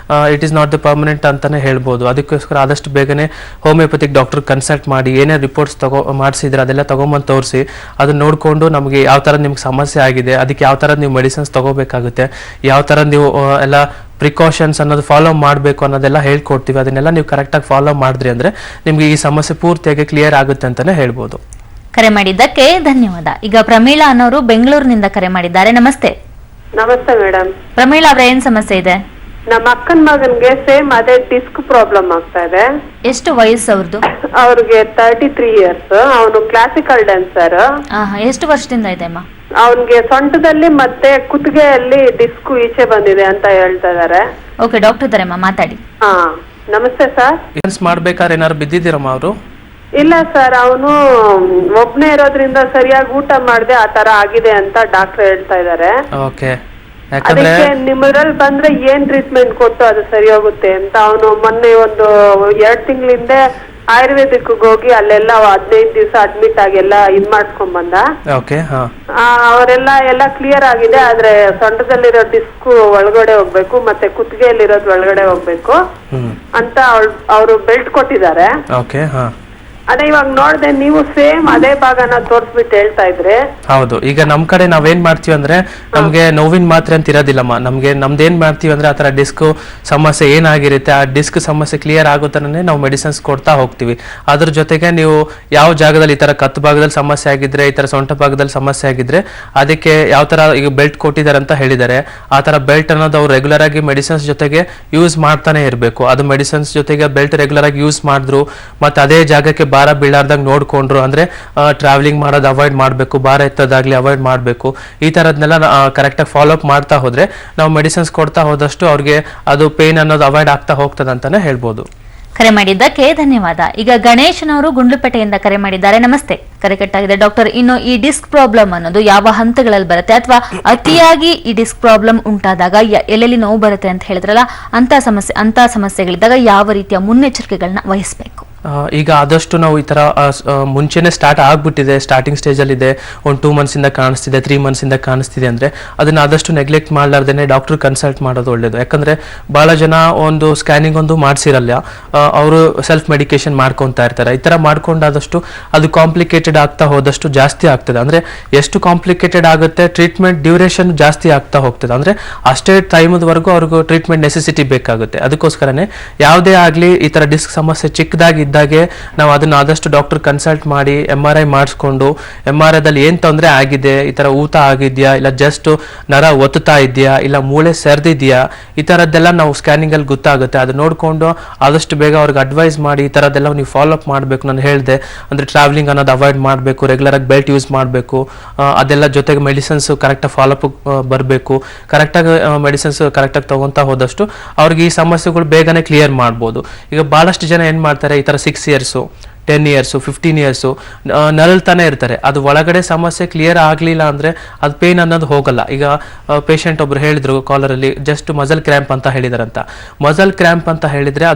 it is not the permanent ಅಂತಾನೆ ಹೇಳ್ಬೋದು. ಅದಕ್ಕೋಸ್ಕರ ಆದಷ್ಟು ಬೇಗನೆ ಹೋಮಿಯೋಪತಿಕ್ ಡಾಕ್ಟರ್ ಕನ್ಸಲ್ಟ್ ಮಾಡಿ, ಏನೇ ರಿಪೋರ್ಟ್ಸ್ ಮಾಡಿಸಿದ್ರೆ ಅದೆಲ್ಲ ತಗೊಂಬಂದು ತೋರಿಸಿ, ಅದನ್ನ ನೋಡ್ಕೊಂಡು ನಮಗೆ ಯಾವ ತರ ನಿಮ್ಗೆ ಸಮಸ್ಯೆ ಆಗಿದೆ, ಅದಕ್ಕೆ ಯಾವ ತರ ನೀವು ಮೆಡಿಸಿನ್ಸ್ ತಗೋಬೇಕಾಗುತ್ತೆ, ಯಾವ ತರ ನೀವು ಎಲ್ಲ ಪ್ರಿಕಾಷನ್ಸ್ ಅನ್ನೋದು ಫಾಲೋ ಮಾಡಬೇಕು ಅನ್ನೋದೆಲ್ಲ ಹೇಳ್ಕೊಡ್ತೀವಿ. ಅದನ್ನೆಲ್ಲ ನೀವು ಕರೆಕ್ಟಾಗಿ ಫಾಲೋ ಮಾಡಿದ್ರಿ ಅಂದ್ರೆ ನಿಮ್ಗೆ ಈ ಸಮಸ್ಯೆ ಪೂರ್ತಿಯಾಗಿ ಕ್ಲಿಯರ್ ಆಗುತ್ತೆ ಅಂತಾನೆ ಹೇಳ್ಬೋದು. ಕರೆ ಮಾಡಿದ್ದಕ್ಕೆ ಧನ್ಯವಾದ. ಈಗ ಪ್ರಮೀಳಾ ಅನ್ನೋರು ಬೆಂಗಳೂರಿನಿಂದ ಕರೆ ಮಾಡಿದ್ದಾರೆ. ನಮಸ್ತೆ. ನಮಸ್ತೆ ಮೇಡಮ್. ಪ್ರಮೀಳಾ ಅವರ, ಏನ್ ಸಮಸ್ಯೆ ಇದೆ? ನಮ್ಮ ಅಕ್ಕನ ಮಗನ್ಗೆ ಸೇಮ್ ಅದೇ ಡಿಸ್ಕ್ ಪ್ರಾಬ್ಲಮ್ ಆಗ್ತಾ ಇದೆ. ಎಷ್ಟು ವಯಸ್ಸು ಅವ್ರದ್ದು? ಅವ್ರಿಗೆ 33 ಇಯರ್ಸ್. ಅವನು ಕ್ಲಾಸಿಕಲ್ ಡ್ಯಾನ್ಸರ್. ಎಷ್ಟು ವರ್ಷದಿಂದ ಇದೆ ಅಮ್ಮ? ಅವನ್ಗೆ ಸೊಂಟದಲ್ಲಿ ಮತ್ತೆ ಕುತ್ತಿಗೆಯಲ್ಲಿ ಡಿಸ್ಕ್ ಈಚೆ ಬಂದಿದೆ ಅಂತ ಹೇಳ್ತಾ ಇದಾರೆ. ಓಕೆ, ಡಾಕ್ಟರ್ ಇದಾರೆ, ಮಾತಾಡಿ. ಹಾ, ನಮಸ್ತೆ ಸರ್. ಏನ್ಸ್ ಮಾಡ್ಬೇಕಾದ್ರೆ ಏನಾದ್ರು ಬಿದ್ದಿದ್ದೀರಮ್ಮ ಅವರು? ಇಲ್ಲ ಸರ್, ಅವನು ಒಬ್ನೇ ಇರೋದ್ರಿಂದ ಸರಿಯಾಗಿ ಊಟ ಮಾಡದೆ ಆ ತರ ಆಗಿದೆ ಅಂತ ಡಾಕ್ಟರ್ ಹೇಳ್ತಾ ಇದಾರೆ. ಓಕೆ, ಅದಕ್ಕೆ ನಿಮ್ಮದ್ರಲ್ಲಿ ಬಂದ್ರೆ ಏನ್ ಟ್ರೀಟ್ಮೆಂಟ್ ಕೊಟ್ಟು ಅದು ಸರಿ ಹೋಗುತ್ತೆ ಅಂತ. ಅವನು ಮೊನ್ನೆ ಒಂದು 2 ತಿಂಗಳಿಂದ ಆಯುರ್ವೇದಿಕ್ ಹೋಗಿ ಅಲ್ಲೆಲ್ಲ 15 ದಿವಸ ಅಡ್ಮಿಟ್ ಆಗಿ ಎಲ್ಲ ಇದ್ ಮಾಡ್ಸ್ಕೊಂಡ್ ಬಂದ. ಅವರೆಲ್ಲ ಕ್ಲಿಯರ್ ಆಗಿದೆ. ಆದ್ರೆ ಸೊಂಟದಲ್ಲಿರೋ ಡಿಸ್ಕ್ ಒಳಗಡೆ ಹೋಗ್ಬೇಕು ಮತ್ತೆ ಕುತ್ತಿಗೆಯಲ್ಲಿರೋದು ಒಳಗಡೆ ಹೋಗ್ಬೇಕು ಅಂತ ಅವರು ಬೆಲ್ಟ್ ಕೊಟ್ಟಿದ್ದಾರೆ. ಅದೇ ಇವಾಗ ನೋಡ್ದೆ, ನೀವು ಸೇಮ್ ಅದೇ ಭಾಗನ ತೋರ್ಸ್ಬಿಟ್ಟು ಹೇಳ್ತಾ ಇದ್ರೆ. ಹೌದು, ಈಗ ನಮ್ ಕಡೆ ನಾವೇನ್ ಮಾಡ್ತೀವಿ ಅಂದ್ರೆ ನಮ್ಗೆ ನೋವಿನ ಮಾತ್ರೆ ಅಂತ ಇರೋದಿಲ್ಲಮ್ಮ. ನಮ್ದೇನ್ ಮಾಡ್ತೀವಿ ಅಂದ್ರೆ ಆತರ ಡಿಸ್ಕ್ ಸಮಸ್ಯೆ ಏನಾಗಿರುತ್ತೆ, ಆ ಡಿಸ್ಕ್ ಸಮಸ್ಯೆ ಕ್ಲಿಯರ್ ಆಗುತ್ತಾನೆ ನಾವು ಮೆಡಿಸಿನ್ಸ್ ಕೊಡ್ತಾ ಹೋಗ್ತೀವಿ. ಅದ್ರ ಜೊತೆಗೆ ನೀವು ಯಾವ ಜಾಗದಲ್ಲಿ ಈ ತರ ಕತ್ತು ಭಾಗದಲ್ಲಿ ಸಮಸ್ಯೆ ಆಗಿದ್ರೆ, ಈ ತರ ಸೊಂಟ ಭಾಗದಲ್ಲಿ ಸಮಸ್ಯೆ ಆಗಿದ್ರೆ ಅದಕ್ಕೆ ಯಾವ ತರ ಈಗ ಬೆಲ್ಟ್ ಕೊಟ್ಟಿದ್ದಾರೆ ಅಂತ ಹೇಳಿದ್ದಾರೆ, ಆ ತರ ಬೆಲ್ಟ್ ಅನ್ನೋದು ಅವ್ರು ರೆಗ್ಯುಲರ್ ಆಗಿ ಮೆಡಿಸಿನ್ಸ್ ಜೊತೆಗೆ ಯೂಸ್ ಮಾಡ್ತಾನೆ ಇರಬೇಕು. ಅದು ಮೆಡಿಸಿನ್ಸ್ ಜೊತೆಗೆ ಬೆಲ್ಟ್ ರೆಗ್ಯುಲರ್ ಆಗಿ ಯೂಸ್ ಮಾಡಿದ್ರು ಮತ್ತೆ ಅದೇ ಜಾಗಕ್ಕೆ ಭಾರ ಬೀಳಾರ್ದಾಗ ನೋಡ್ಕೊಂಡ್ರು ಅಂದ್ರೆ ಟ್ರಾವೆಲಿಂಗ್ ಮಾಡೋದು ಅವಾಯ್ಡ್ ಮಾಡಬೇಕು, ಭಾರ ಎತ್ತೋದಾಗ್ಲಿ ಅವಾಯ್ಡ್ ಮಾಡಬೇಕು. ಈ ತರದ್ನೆಲ್ಲ ಕರೆಕ್ಟ್ ಆಗಿ ಫಾಲೋ ಅಪ್ ಮಾಡ್ತಾ ಹೋದ್ರೆ ನಾವು ಮೆಡಿಸಿನ್ಸ್ ಕೊಡ್ತಾ ಹೋದಷ್ಟು ಅವ್ರಿಗೆ ಅದು ಪೇನ್ ಅನ್ನೋದು ಅವಾಯ್ಡ್ ಆಗ್ತಾ ಹೋಗ್ತದೆ ಅಂತಾನೆ ಹೇಳ್ಬೋದು. ಕರೆ ಮಾಡಿದ್ದಕ್ಕೆ ಧನ್ಯವಾದ. ಈಗ ಗಣೇಶನ್ ಅವರು ಗುಂಡ್ಲುಪೇಟೆಯಿಂದ ಕರೆ ಮಾಡಿದ್ದಾರೆ. ನಮಸ್ತೆ. ಕರೆ ಕಟ್ಟಾಗಿದೆ. ಡಾಕ್ಟರ್, ಇನ್ನು ಈ ಡಿಸ್ಕ್ ಪ್ರಾಬ್ಲಮ್ ಅನ್ನೋದು ಯಾವ ಹಂತಗಳಲ್ಲಿ ಬರುತ್ತೆ, ಅಥವಾ ಅತಿಯಾಗಿ ಈ ಡಿಸ್ಕ್ ಪ್ರಾಬ್ಲಮ್ ಉಂಟಾದಾಗ ಎಲ್ಲೆಲ್ಲಿ ನೋವು ಬರುತ್ತೆ ಅಂತ ಹೇಳಿದ್ರಲ್ಲ, ಅಂತ ಸಮಸ್ಯೆಗಳಿದ್ದಾಗ ಯಾವ ರೀತಿಯ ಮುನ್ನೆಚ್ಚರಿಕೆಗಳನ್ನ ವಹಿಸಬೇಕು? ಈಗ ಆದಷ್ಟು ನಾವು ಈ ತರ ಮುಂಚೆನೆ ಸ್ಟಾರ್ಟ್ ಆಗ್ಬಿಟ್ಟಿದೆ, ಸ್ಟಾರ್ಟಿಂಗ್ ಸ್ಟೇಜ್ ಅಲ್ಲಿ ಇದೆ, ಒಂದು 2 months ಇಂದ ಕಾಣಿಸ್ತಿದೆ, 3 months ಇಂದ ಕಾಣಿಸ್ತಿದೆ ಅಂದ್ರೆ ಅದನ್ನ ಆದಷ್ಟು ನೆಗ್ಲೆಕ್ಟ್ ಮಾಡ್ಲಾರ್ದೇನೆ ಡಾಕ್ಟರ್ ಕನ್ಸಲ್ಟ್ ಮಾಡೋದು ಒಳ್ಳೇದು. ಯಾಕಂದ್ರೆ ಬಹಳ ಜನ ಒಂದು ಸ್ಕ್ಯಾನಿಂಗ್ ಒಂದು ಮಾಡಿಸಿರಲ್ಲ, ಅವರು ಸೆಲ್ಫ್ ಮೆಡಿಕೇಶನ್ ಮಾಡ್ಕೊಂತಾ ಇರ್ತಾರೆ. ಈ ತರ ಮಾಡ್ಕೊಂಡಾದಷ್ಟು ಅದು ಕಾಂಪ್ಲಿಕೇಟೆಡ್ ಆಗ್ತಾ ಹೋದಷ್ಟು ಜಾಸ್ತಿ ಆಗ್ತದೆ. ಅಂದ್ರೆ ಎಷ್ಟು ಕಾಂಪ್ಲಿಕೇಟೆಡ್ ಆಗುತ್ತೆ, ಟ್ರೀಟ್ಮೆಂಟ್ ಡ್ಯೂರೇಷನ್ ಜಾಸ್ತಿ ಆಗ್ತಾ ಹೋಗ್ತದೆ. ಅಂದ್ರೆ ಅಷ್ಟೇ ಟೈಮ್ವರೆಗೂ ಅವ್ರಿಗೂ ಟ್ರೀಟ್ಮೆಂಟ್ ನೆಸೆಸಿಟಿ ಬೇಕಾಗುತ್ತೆ. ಅದಕ್ಕೋಸ್ಕರನೇ ಯಾವುದೇ ಆಗ್ಲಿ ಈ ತರ ಡಿಸ್ಕ್ ಸಮಸ್ಯೆ ಚಿಕ್ಕದಾಗಿ ಇದ್ದಾಗೆ ನಾವು ಅದನ್ನ ಆದಷ್ಟು ಡಾಕ್ಟರ್ ಕನ್ಸಲ್ಟ್ ಮಾಡಿ MRI ಮಾಡಿಸ್ಕೊಂಡು MRI ದಲ್ಲಿ ಏನ್ ತೊಂದರೆ ಆಗಿದೆ, ಈ ತರ ಊತ ಆಗಿದ್ಯಾ, ಇಲ್ಲ ಜಸ್ಟ್ ನರ ಒತ್ತುತ್ತಾ ಇದೆಯಾ, ಇಲ್ಲ ಮೂಳೆ ಸೆರ್ದಿದ್ಯಾ, ಈ ತರದ್ದೆಲ್ಲ ನಾವು ಸ್ಕ್ಯಾನಿಂಗ್ ಅಲ್ಲಿ ಗೊತ್ತಾಗುತ್ತೆ. ಅದು ನೋಡ್ಕೊಂಡು ಆದಷ್ಟು ಬೇಗ ಅವ್ರಿಗೆ ಅಡ್ವೈಸ್ ಮಾಡಿ ಈ ತರದ್ದೆಲ್ಲ ನೀವು ಫಾಲೋ ಅಪ್ ಮಾಡಬೇಕು. ನಾನು ಹೇಳಿದೆ ಅಂದ್ರೆ ಟ್ರಾವೆಲಿಂಗ್ ಅನ್ನೋದು ಅವಾಯ್ಡ್ ಮಾಡಬೇಕು, ರೆಗ್ಯುಲರ್ ಆಗಿ ಬೆಲ್ಟ್ ಯೂಸ್ ಮಾಡಬೇಕು, ಅದೆಲ್ಲ ಜೊತೆಗೆ ಮೆಡಿಸಿನ್ಸ್ ಕರೆಕ್ಟಾಗಿ ಫಾಲೋ ಅಪ್ ಬರಬೇಕು. ಕರೆಕ್ಟಾಗಿ ಮೆಡಿಸಿನ್ಸ್ ಕರೆಕ್ಟಾಗಿ ತಗೊಂತಾ ಹೋದಷ್ಟು ಅವ್ರಿಗೆ ಈ ಸಮಸ್ಯೆಗಳು ಬೇಗನೆ ಕ್ಲಿಯರ್ ಮಾಡ್ಬೋದು. ಈಗ ಬಹಳಷ್ಟು ಜನ ಏನ್ ಮಾಡ್ತಾರೆ, ಈ ತರ 6 years 10 years 15 years ನರಳ್ತಾನೆ ಇರ್ತಾರೆ. ಅದು ಒಳಗಡೆ ಸಮಸ್ಯೆ ಕ್ಲಿಯರ್ ಆಗಲಿಲ್ಲ ಅಂದ್ರೆ ಅದು ಪೇನ್ ಅನ್ನೋದು ಹೋಗಲ್ಲ. ಈಗ ಪೇಷಂಟ್ ಒಬ್ರು ಹೇಳಿದ್ರು ಕಾಲರಲ್ಲಿ, ಜಸ್ಟ್ ಮಸಲ್ ಕ್ರ್ಯಾಂಪ್ ಅಂತ ಹೇಳಿದಾರಂತ. ಮಸಲ್ ಕ್ರ್ಯಾಂಪ್ ಅಂತ ಹೇಳಿದ್ರೆ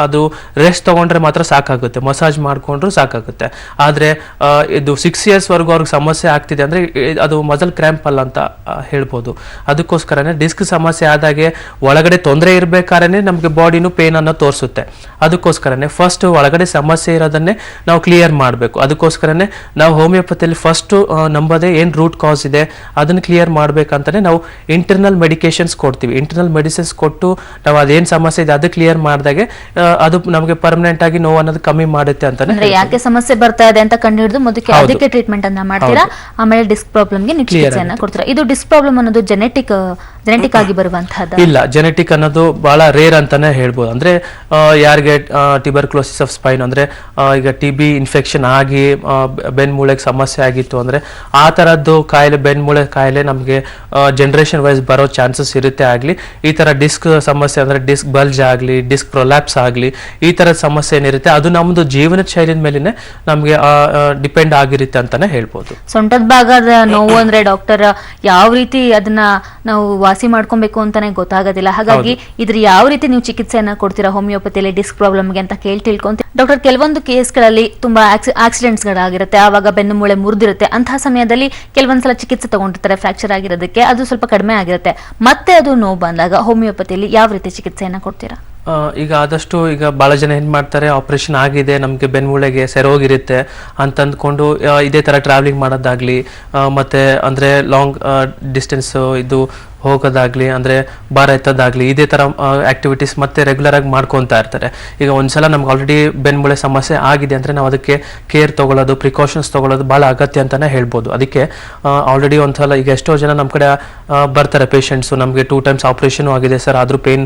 ಅದು ರೆಸ್ಟ್ ತಗೊಂಡ್ರೆ ಮಾತ್ರ ಸಾಕಾಗುತ್ತೆ, ಮಸಾಜ್ ಮಾಡ್ಕೊಂಡ್ರು ಸಾಕಾಗುತ್ತೆ. ಆದ್ರೆ ಇದು 6 years ವರೆಗೂ ಅವ್ರಿಗೆ ಸಮಸ್ಯೆ ಆಗ್ತಿದೆ ಅಂದ್ರೆ ಅದು ಮಸಲ್ ಕ್ರ್ಯಾಂಪ್ ಅಲ್ಲ ಅಂತ ಹೇಳ್ಬೋದು. ಅದಕ್ಕೋಸ್ಕರನೇ ಡಿಸ್ಕ್ ಸಮಸ್ಯೆ ಆದಾಗೆ ಒಳಗಡೆ ತೊಂದರೆ ಇರ್ಬೇಕಾದ್ರೆ ನಮ್ಗೆ ಬಾಡಿನೂ ಪೇನ್ ಅನ್ನ ತೋರಿಸುತ್ತೆ. ಅದಕ್ಕೋಸ್ಕರನೇ ಫಸ್ಟ್ ಒಳಗಡೆ ಸಮಸ್ಯೆ ಇರೋದನ್ನ ನಾವು ಕ್ಲಿಯರ್ ಮಾಡಬೇಕು. ಅದಕ್ಕೋಸ್ಕರನೇ ನಾವು ಹೋಮಿಯೋಪತಿಯಲ್ಲಿ ಫಸ್ಟ್ ನಂಬದೇ ಏನ್ ರೂಟ್ ಕಾಸ್ ಇದೆ ಅದನ್ನ ಕ್ಲಿಯರ್ ಮಾಡ್ಬೇಕಂತಾನೆ ನಾವು ಇಂಟರ್ನಲ್ ಮೆಡಿಕೇಶನ್ಸ್ ಕೊಡ್ತೀವಿ. ಇಂಟರ್ನಲ್ ಮೆಡಿಸಿನ್ಸ್ ಕೊಟ್ಟು ನಾವು ಅದೇನ್ ಸಮಸ್ಯೆ ಇದೆ ಅದು ಕ್ಲಿಯರ್ ಮಾಡಿದಾಗೆ ಅದು ನಮಗೆ ಪರ್ಮನೆಂಟ್ ಆಗಿ ನೋವು ಅನ್ನೋದು ಕಮ್ಮಿ ಮಾಡುತ್ತೆ ಅಂತಾನೆ. ಯಾಕೆ ಸಮಸ್ಯೆ ಬರ್ತಾ ಇದೆ ಅಂತ ಕಂಡು ಹಿಡಿದು ಮೊದಲಿಗೆ ಅದಕ್ಕೆ ಟ್ರೀಟ್ಮೆಂಟ್ ಅನ್ನ ಮಾಡ್ತೀರಾ, ಆಮೇಲೆ ಡಿಸ್ಕ್ ಪ್ರಾಬ್ಲಮ್ಗೆ ನೀವು ಚಿಕಿತ್ಸೆಯನ್ನ ಕೊಡ್ತೀರಾ. ಇದು ಡಿಸ್ಕ್ ಪ್ರಾಬ್ಲಮ್ ಅನ್ನೋದು ಜೆನೆಟಿಕ್ ಆಗಿ ಬರುವಂತಹದ್ದು ಇಲ್ಲ, ಜೆನೆಟಿಕ್ ಅನ್ನೋದು ಬಹಳ ರೇರ್ ಅಂತಾನೆ ಹೇಳ್ಬೋದು. ಅಂದ್ರೆ ಯಾರಿಗೆ ಟ್ಯೂಬರ್ಕ್ಲೋಸಿಸ್ ಆಫ್ ಸ್ಪೈನ್ ಅಂದ್ರೆ ಈಗ TB ಇನ್ಫೆಕ್ಷನ್ ಆಗಿ ಬೆನ್ಮೂಳೆಗೆ ಸಮಸ್ಯೆ ಆಗಿತ್ತು ಅಂದ್ರೆ ಆ ತರದ್ದು ಕಾಯಿಲೆ, ಬೆನ್ಮೂಳೆ ಕಾಯಿಲೆ ನಮಗೆ ಜನರೇಷನ್ ವೈಸ್ ಬರೋ ಚಾನ್ಸಸ್ ಇರುತ್ತೆ. ಆಗ್ಲಿ ಈ ತರ ಡಿಸ್ಕ್ ಸಮಸ್ಯೆ ಅಂದ್ರೆ ಡಿಸ್ಕ್ ಬಲ್ಜ್ ಆಗ್ಲಿ, ಡಿಸ್ಕ್ ಪ್ರೊಲ್ಯಾಪ್ಸ್ ಆಗ್ಲಿ, ಈ ತರದ ಸಮಸ್ಯೆ ಏನಿರುತ್ತೆ ಅದು ನಮ್ದು ಜೀವನ ಶೈಲಿನ ಮೇಲಿನೇ ನಮ್ಗೆ ಡಿಪೆಂಡ್ ಆಗಿರುತ್ತೆ ಅಂತಾನೆ ಹೇಳ್ಬೋದು. ಸೊಂಟದ ಭಾಗದ ನೋವು ಅಂದ್ರೆ ಡಾಕ್ಟರ್ ಯಾವ ರೀತಿ ಅದನ್ನ ನಾವು ವಾಸಿ ಮಾಡ್ಕೊಬೇಕು ಅಂತಾನೆ ಗೊತ್ತಾಗೋದಿಲ್ಲ. ಹಾಗಾಗಿ ಇದ್ರ ಯಾವ ರೀತಿ ನೀವು ಚಿಕಿತ್ಸೆಯನ್ನ ಕೊಡ್ತೀರಾ ಹೋಮಿಯೋಪತಿಯಲ್ಲಿ ಡಿಸ್ಕ್ ಪ್ರಾಬ್ಲಮ್ಗೆ ಅಂತ ತಿಳ್ಕೊಂತೀವಿ. ಡಾಕ್ಟರ್, ಕೆಲವೊಂದು ಕೇಸ್ಗಳಲ್ಲಿ ತುಂಬಾ ಆಕ್ಸಿಡೆಂಟ್ಸ್ ಗಳಾಗಿರುತ್ತೆ, ಆವಾಗ ಬೆನ್ನು ಮೂಳೆ ಮುರಿದಿರುತ್ತೆ. ಅಂತಹ ಸಮಯದಲ್ಲಿ ಕೆಲವೊಂದ್ಸಲ ಚಿಕಿತ್ಸೆ ತಗೊಂಡಿರ್ತಾರೆ ಫ್ರಾಕ್ಚರ್ ಆಗಿರೋದಕ್ಕೆ, ಅದು ಸ್ವಲ್ಪ ಕಡಿಮೆ ಆಗಿರುತ್ತೆ. ಮತ್ತೆ ಅದು ನೋವು ಬಂದಾಗ ಹೋಮಿಯೋಪತಿಯಲ್ಲಿ ಯಾವ ರೀತಿ ಚಿಕಿತ್ಸೆಯನ್ನ ಕೊಡ್ತೀರಾ? ಈಗ ಆದಷ್ಟು ಈಗ ಬಹಳ ಜನ ಏನ್ ಮಾಡ್ತಾರೆ, ಆಪರೇಷನ್ ಆಗಿದೆ, ನಮ್ಗೆ ಬೆನ್ಮೂಳೆಗೆ ಸೆರೋಗಿರುತ್ತೆ ಅಂತ ಅಂದ್ಕೊಂಡು ಇದೇ ತರ ಟ್ರಾವೆಲಿಂಗ್ ಮಾಡೋದಾಗ್ಲಿ, ಮತ್ತೆ ಅಂದ್ರೆ ಲಾಂಗ್ ಡಿಸ್ಟೆನ್ಸ್ ಇದು ಹೋಗೋದಾಗ್ಲಿ, ಅಂದ್ರೆ ಭಾರ ಎತ್ತೋದಾಗ್ಲಿ, ಇದೇ ತರ ಆಕ್ಟಿವಿಟೀಸ್ ಮತ್ತೆ ರೆಗ್ಯುಲರ್ ಆಗಿ ಮಾಡ್ಕೊತಾ ಇರ್ತಾರೆ. ಈಗ ಒಂದ್ಸಲ ನಮ್ಗೆ ಆಲ್ರೆಡಿ ಬೆನ್ಮೂಳೆ ಸಮಸ್ಯೆ ಆಗಿದೆ ಅಂದ್ರೆ ನಾವು ಅದಕ್ಕೆ ಕೇರ್ ತಗೊಳ್ಳೋದು, ಪ್ರಿಕಾಷನ್ಸ್ ತಗೊಳ್ಳೋದು ಬಹಳ ಅಗತ್ಯ ಅಂತಾನೆ ಹೇಳ್ಬೋದು. ಅದಕ್ಕೆ ಆಲ್ರೆಡಿ ಒಂದ್ಸಲ ಈಗ ಎಷ್ಟೋ ಜನ ನಮ್ಮ ಕಡೆ ಬರ್ತಾರೆ ಪೇಷಂಟ್ಸ್, ನಮ್ಗೆ 2 times ಆಪರೇಷನ್ ಆಗಿದೆ ಸರ್, ಆದ್ರೂ ಪೇನ್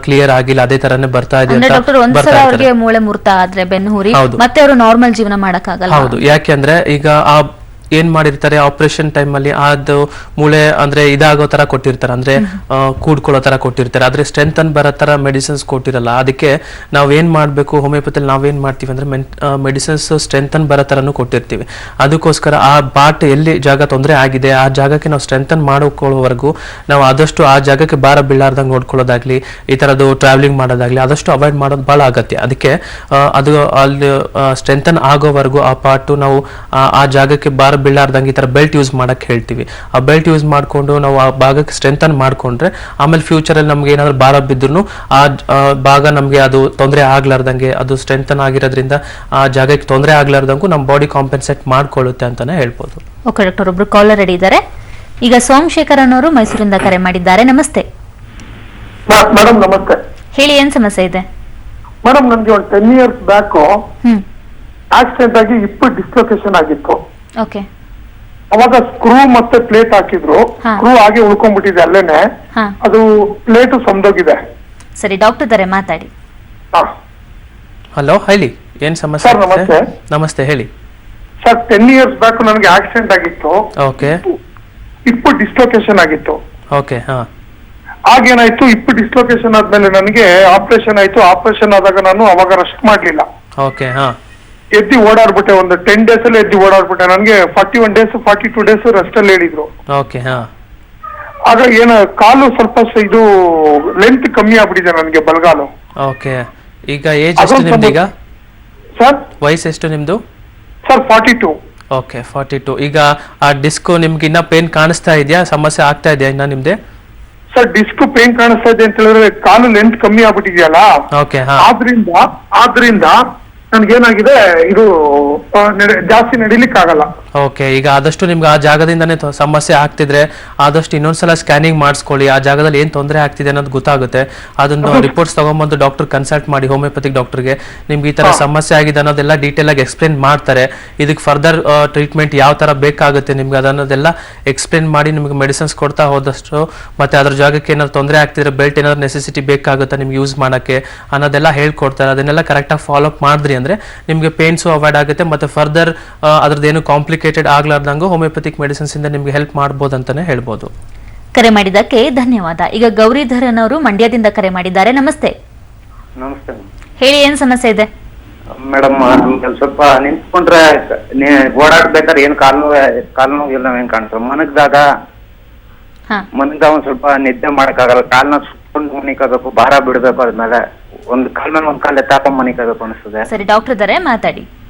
ಕ್ಲಿಯರ್ ಆಗಿಲ್ಲ, ಅದೇ ತರನೇ ಬರ್ತಾ ಇದೆ ಅಂತ. ಮೂಳೆ ಮುರ್ತಾ ಆದ್ರೆ ಬೆನ್ನು ಹುರಿ ಮತ್ತೆ ಅವರು ನಾರ್ಮಲ್ ಜೀವನ ಮಾಡಕ್ಕಾಗಲ್ಲ. ಹೌದು, ಯಾಕೆಂದ್ರೆ ಈಗ ಆ ಏನ್ ಮಾಡಿರ್ತಾರೆ ಆಪರೇಷನ್ ಟೈಮ್ ಅಲ್ಲಿ ಅದು ಮೂಳೆ ಅಂದ್ರೆ ಇದಾಗೋ ತರ ಕೊಟ್ಟಿರ್ತಾರೆ, ಅಂದ್ರೆ ಕೂಡ್ಕೊಳ್ಳೋ ತರ ಕೊಟ್ಟಿರ್ತಾರೆ, ಆದ್ರೆ ಸ್ಟ್ರೆಂತ್ ಅನ್ ಬರೋ ತರ ಮೆಡಿಸಿನ್ಸ್ ಕೊಟ್ಟಿರಲ್ಲ. ಅದಕ್ಕೆ ನಾವ್ ಏನ್ ಮಾಡ್ಬೇಕು, ಹೋಮಿಯೋಪತಿಯಲ್ಲಿ ನಾವೇನ್ ಮಾಡ್ತೀವಿ ಅಂದ್ರೆ ಮೆಡಿಸಿನ್ಸ್ ಸ್ಟ್ರೆಂತ್ ಅನ್ ಬರೋ ತರನು ಕೊಟ್ಟಿರ್ತೀವಿ. ಅದಕ್ಕೋಸ್ಕರ ಆ ಪಾರ್ಟ್ ಎಲ್ಲಿ ಜಾಗ ತೊಂದರೆ ಆಗಿದೆ ಆ ಜಾಗಕ್ಕೆ ನಾವು ಸ್ಟ್ರೆಂತ್ ಅನ್ ಮಾಡ್ಕೊಳ್ಳೋವರೆಗೂ ನಾವು ಆದಷ್ಟು ಆ ಜಾಗಕ್ಕೆ ಭಾರ ಬೀಳಾರ್ದಂಗೆ ನೋಡ್ಕೊಳ್ಳೋದಾಗ್ಲಿ, ಈ ತರದ್ದು ಟ್ರಾವೆಲಿಂಗ್ ಮಾಡೋದಾಗ್ಲಿ ಆದಷ್ಟು ಅವಾಯ್ಡ್ ಮಾಡೋದು ಬಹಳ ಅಗತ್ಯ. ಅದಕ್ಕೆ ಅದು ಅಲ್ಲಿ ಸ್ಟ್ರೆಂಥನ್ ಆಗೋವರೆಗೂ ಆ ಪಾರ್ಟ್ ನಾವು ಆ ಜಾಗಕ್ಕೆ ಭಾರ ಬೀಳಾರ್ದಂಗೆ ಈ ತರ ಬೆಲ್ಟ್ ಯೂಸ್ ಮಾಡಕ್ ಹೇಳ್ತೀವಿ. ಆ ಬೆಲ್ಟ್ ಯೂಸ್ ಮಾಡ್ಕೊಂಡು ನಾವು ಆ ಭಾಗಕ್ಕೆ ಸ್ಟ್ರೆಂಥನ್ ಮಾಡ್ಕೊಂಡ್ರೆ ಆಮೇಲೆ ಫ್ಯೂಚರ್ ಅಲ್ಲಿ ನಮ್ಗೆ ಏನಾದ್ರು ಭಾರ ಬಿದ್ರು ಆ ಭಾಗ ನಮ್ಗೆ ಅದು ತೊಂದರೆ ಆಗ್ಲಾರ್ದಂಗೆ, ಅದು ಸ್ಟ್ರೆಂಥನ್ ಆಗಿರೋದ್ರಿಂದ ಆ ಜಾಗಕ್ಕೆ ತೊಂದರೆ ಆಗ್ಲಾರ್ದಂಗೂ ನಮ್ಮ ಬಾಡಿ ಕಾಂಪೆನ್ಸೇಟ್ ಮಾಡ್ಕೊಳ್ಳುತ್ತೆ ಅಂತಾನೆ ಹೇಳ್ಬೋದು. ಓಕೆ ಡಾಕ್ಟರ್, ಒಬ್ರು ಕಾಲರ್ ರೆಡಿ ಇದ್ದಾರೆ. ಈಗ ಸೋಮಶೇಖರ್ ಅನ್ನೋರು ಮೈಸೂರಿಂದ ಕರೆ ಮಾಡಿದ್ದಾರೆ. ನಮಸ್ತೆ ಮೇಡಮ್. ನಮಸ್ತೆ ಹೇಳಿ, ಏನ್ ಸಮಸ್ಯೆ ಇದೆ? ಮೇಡಮ್, ನನ್ಗೆ ಒಂದು 10 years ಬ್ಯಾಕ್ ಆಕ್ಸಿಡೆಂಟ್ ಆಗಿ ಹಿಪ್ ಡಿಸ್ಲೊಕೇಶನ್ ಆಗಿತ್ತು. ಓಕೆ. ಅವಾಗ ಸ್ಕ್ರೂ ಮತ್ತೆ ಪ್ಲೇಟ್ ಹಾಕಿದ್ರು, ಸ್ಕ್ರೂ ಹಾಗೆ ಉಳ್ಕೊಂಡ್ಬಿಟ್ಟಿದೆ ಅಲ್ಲೇನೆ, ಅದು ಪ್ಲೇಟ್ ಸಂದೋಗಿದೆ. ಸರಿ, ಡಾಕ್ಟರ್ ಇದ್ದಾರೆ, ಮಾತಾಡಿ. ಹಲೋ, ಹೇಳಿ, ಏನ್ ಸಮಸ್ಯೆ? ಸರ್ ನಮಸ್ತೆ. ನಮಸ್ತೆ, ಹೇಳಿ ಸರ್. 10 years ಬ್ಯಾಕ್ ನನಗೆ ಆಕ್ಸಿಡೆಂಟ್ ಆಗಿತ್ತು. ಓಕೆ. ಹಿಪ್ ಡಿಸ್ಲೊಕೇಶನ್ ಆಗಿತ್ತು. ಓಕೆ. ಆಗೇನಾಯ್ತು, ಹಿಪ್ ಡಿಸ್ಲೊಕೇಶನ್ ಆದ್ಮೇಲೆ ನನಗೆ ಆಪರೇಷನ್ ಆಯ್ತು. ಆಪರೇಷನ್ ಆದಾಗ ನಾನು ಅವಾಗ ರೆಸ್ಟ್ ಮಾಡ್ಲಿಲ್ಲ. ಓಕೆ. ಎದ್ದಿ ಓಡಾಡ್ಬಿಟ್ಟೆ. ಒಂದು 10 days ಅಲ್ಲಿ ಎದ್ದಿ ಓಡಾಡ್ಬಿಟ್ಟೆ. ನನಗೆ 41 days 42 days ರೆಸ್ಟ್ ಅಲ್ಲಿ ಹೇಳಿದ್ರು. ಓಕೆ. ಆಗ ಏನ ಕಾಲು ಸ್ವಲ್ಪ ಇದು ಲೆಂತ್ ಕಮ್ಮಿ ಆಗ್ಬಿಟ್ಟಿದೆ ನನಗೆ, ಬಲಗಾಲು. ಓಕೆ. ಈಗ ಏಜ್ ಎಷ್ಟು ನಿಮ್ದು? ಈಗ ಸರ್ ವಯಸ್ಸು ಎಷ್ಟು ನಿಮ್ದು? ಸರ್ 42. ಓಕೆ, 42. ಈಗ ಆ ಡಿಸ್ಕ್ ನಿಮ್ಗೆ ಇನ್ನ ಪೇನ್ ಕಾಣಿಸ್ತಾ ಇದೆಯಾ? ಸಮಸ್ಯೆ ಆಗ್ತಾ ಇದೆಯಾ ಇನ್ನ ನಿಮ್ದೆ? ಸರ್ ಡಿಸ್ಕ್ ಪೇನ್ ಕಾಣಿಸ್ತಾ ಇದೆ ಅಂತ ಹೇಳಿದ್ರೆ ಕಾಲು ಲೆಂತ್ ಕಮ್ಮಿ ಆಗ್ಬಿಟ್ಟಿದೆಯಲ್ಲ, ಓಕೆ. ಆದ್ರಿಂದ ನನ್ಗೇನಾಗಿದೆ ಇದು ಜಾಸ್ತಿ ನಡಿಲಿಕ್ಕಾಗಲ್ಲ. ಓಕೆ, ಈಗ ಆದಷ್ಟು ನಿಮ್ಗೆ ಆ ಜಾಗದಿಂದನೇ ಸಮಸ್ಯೆ ಆಗ್ತಿದ್ರೆ ಆದಷ್ಟು ಇನ್ನೊಂದ್ಸಲ ಸ್ಕ್ಯಾನಿಂಗ್ ಮಾಡಿಸ್ಕೊಳ್ಳಿ. ಆ ಜಾಗದಲ್ಲಿ ಏನು ತೊಂದರೆ ಆಗ್ತಿದೆ ಅನ್ನೋದು ಗೊತ್ತಾಗುತ್ತೆ. ಅದನ್ನು ರಿಪೋರ್ಟ್ಸ್ ತಗೊಂಡ್ಬಂದು ಡಾಕ್ಟರ್ ಕನ್ಸಲ್ಟ್ ಮಾಡಿ, ಹೋಮಿಯೋಪತಿಕ್ ಡಾಕ್ಟರ್ಗೆ ನಿಮ್ಗೆ ಈ ತರ ಸಮಸ್ಯೆ ಆಗಿದೆ ಅನ್ನೋದೆಲ್ಲ ಡೀಟೇಲ್ ಆಗಿ ಎಕ್ಸ್ಪ್ಲೇನ್ ಮಾಡ್ತಾರೆ. ಇದಕ್ಕೆ ಫರ್ದರ್ ಟ್ರೀಟ್ಮೆಂಟ್ ಯಾವ ತರ ಬೇಕಾಗುತ್ತೆ ನಿಮ್ಗೆ ಅದನ್ನೋದೆಲ್ಲ ಎಕ್ಸ್ಪ್ಲೇನ್ ಮಾಡಿ ನಿಮ್ಗೆ ಮೆಡಿಸಿನ್ಸ್ ಕೊಡ್ತಾ ಹೋದಷ್ಟು, ಮತ್ತೆ ಅದ್ರ ಜಾಗಕ್ಕೆ ಏನಾದ್ರು ತೊಂದರೆ ಆಗ್ತಿದ್ರೆ ಬೆಲ್ಟ್ ಏನಾದ್ರು ನೆಸೆಸಿಟಿ ಬೇಕಾಗುತ್ತೆ ನಿಮ್ಗೆ ಯೂಸ್ ಮಾಡೋಕ್ಕೆ ಅನ್ನೋದೆಲ್ಲ ಹೇಳ್ಕೊಡ್ತಾರೆ. ಅದನ್ನೆಲ್ಲ ಕರೆಕ್ಟಾಗಿ ಫಾಲೋ ಅಪ್ ಮಾಡಿದ್ರಿ ಅಂದ್ರೆ ನಿಮ್ಗೆ ಪೇನ್ಸು ಅವಾಯ್ಡ್ ಆಗುತ್ತೆ, ಮತ್ತೆ ಫರ್ದರ್ ಅದ್ರದ್ದೇನು ಕಾಂಪ್ಲಿಕೇಟೆಡ್ ಆಗ್ಲಾರ್ದಂಗೂ ಹೋಮಿಯೋಪತಿಕ್ ಮೆಡಿಸಿನ್ಸ್ ಇಂದ ನಿಮ್ಗೆ ಹೆಲ್ಪ್ ಮಾಡ್ಬೋದು ಅಂತಾನೆ ಹೇಳ್ಬೋದು. ಕರೆ ಮಾಡಿದ್ದಕ್ಕೆ ಧನ್ಯವಾದ. ಈಗ ಗೌರಿಧರನ್ ಅವರು ಮಂಡ್ಯದಿಂದ ಕರೆ ಮಾಡಿದ್ದಾರೆ. ನಮಸ್ತೆ. ನಮಸ್ತೆ ಹೇಳಿ, ಏನ್ ಸಮಸ್ಯೆ ಇದೆ? ಮೇಡಮ್, ನಮ್ಗೆ ಸ್ವಲ್ಪ ನಿಂತ್ಕೊಂಡ್ರೆ ಓಡಾಡ್ಬೇಕಾದ್ರೆ ಏನ್ ಕಾಲು ನೋವು ಇಲ್ಲ ಏನ್ ಕಾಣ್ತದೆ. ಮನಗ್ದಾಗ ಒಂದ್ ಸ್ವಲ್ಪ ನಿದ್ದೆ ಮಾಡಕ್ಕಾಗಲ್ಲ. ಕಾಲ್ನ ಸುತ್ಕೊಂಡು ಮನಿಕೋಬೇಕು, ಭಾರ ಬಿಡ್ಬೇಕು, ಅದ್ಮೇಲೆ ಒಂದ್ ಕಾಲ್ ಮೇಲೆ ಒಂದ್ ಕಾಲ್ ಎತ್ತಾಕೊಂಡ್ ಮನಿಕೋಬೇಕು ಅನಿಸ್ತದೆ. ಸರಿ, ಡಾಕ್ಟರ್ ಇದ್ದಾರೆ, ಮಾತಾಡಿ.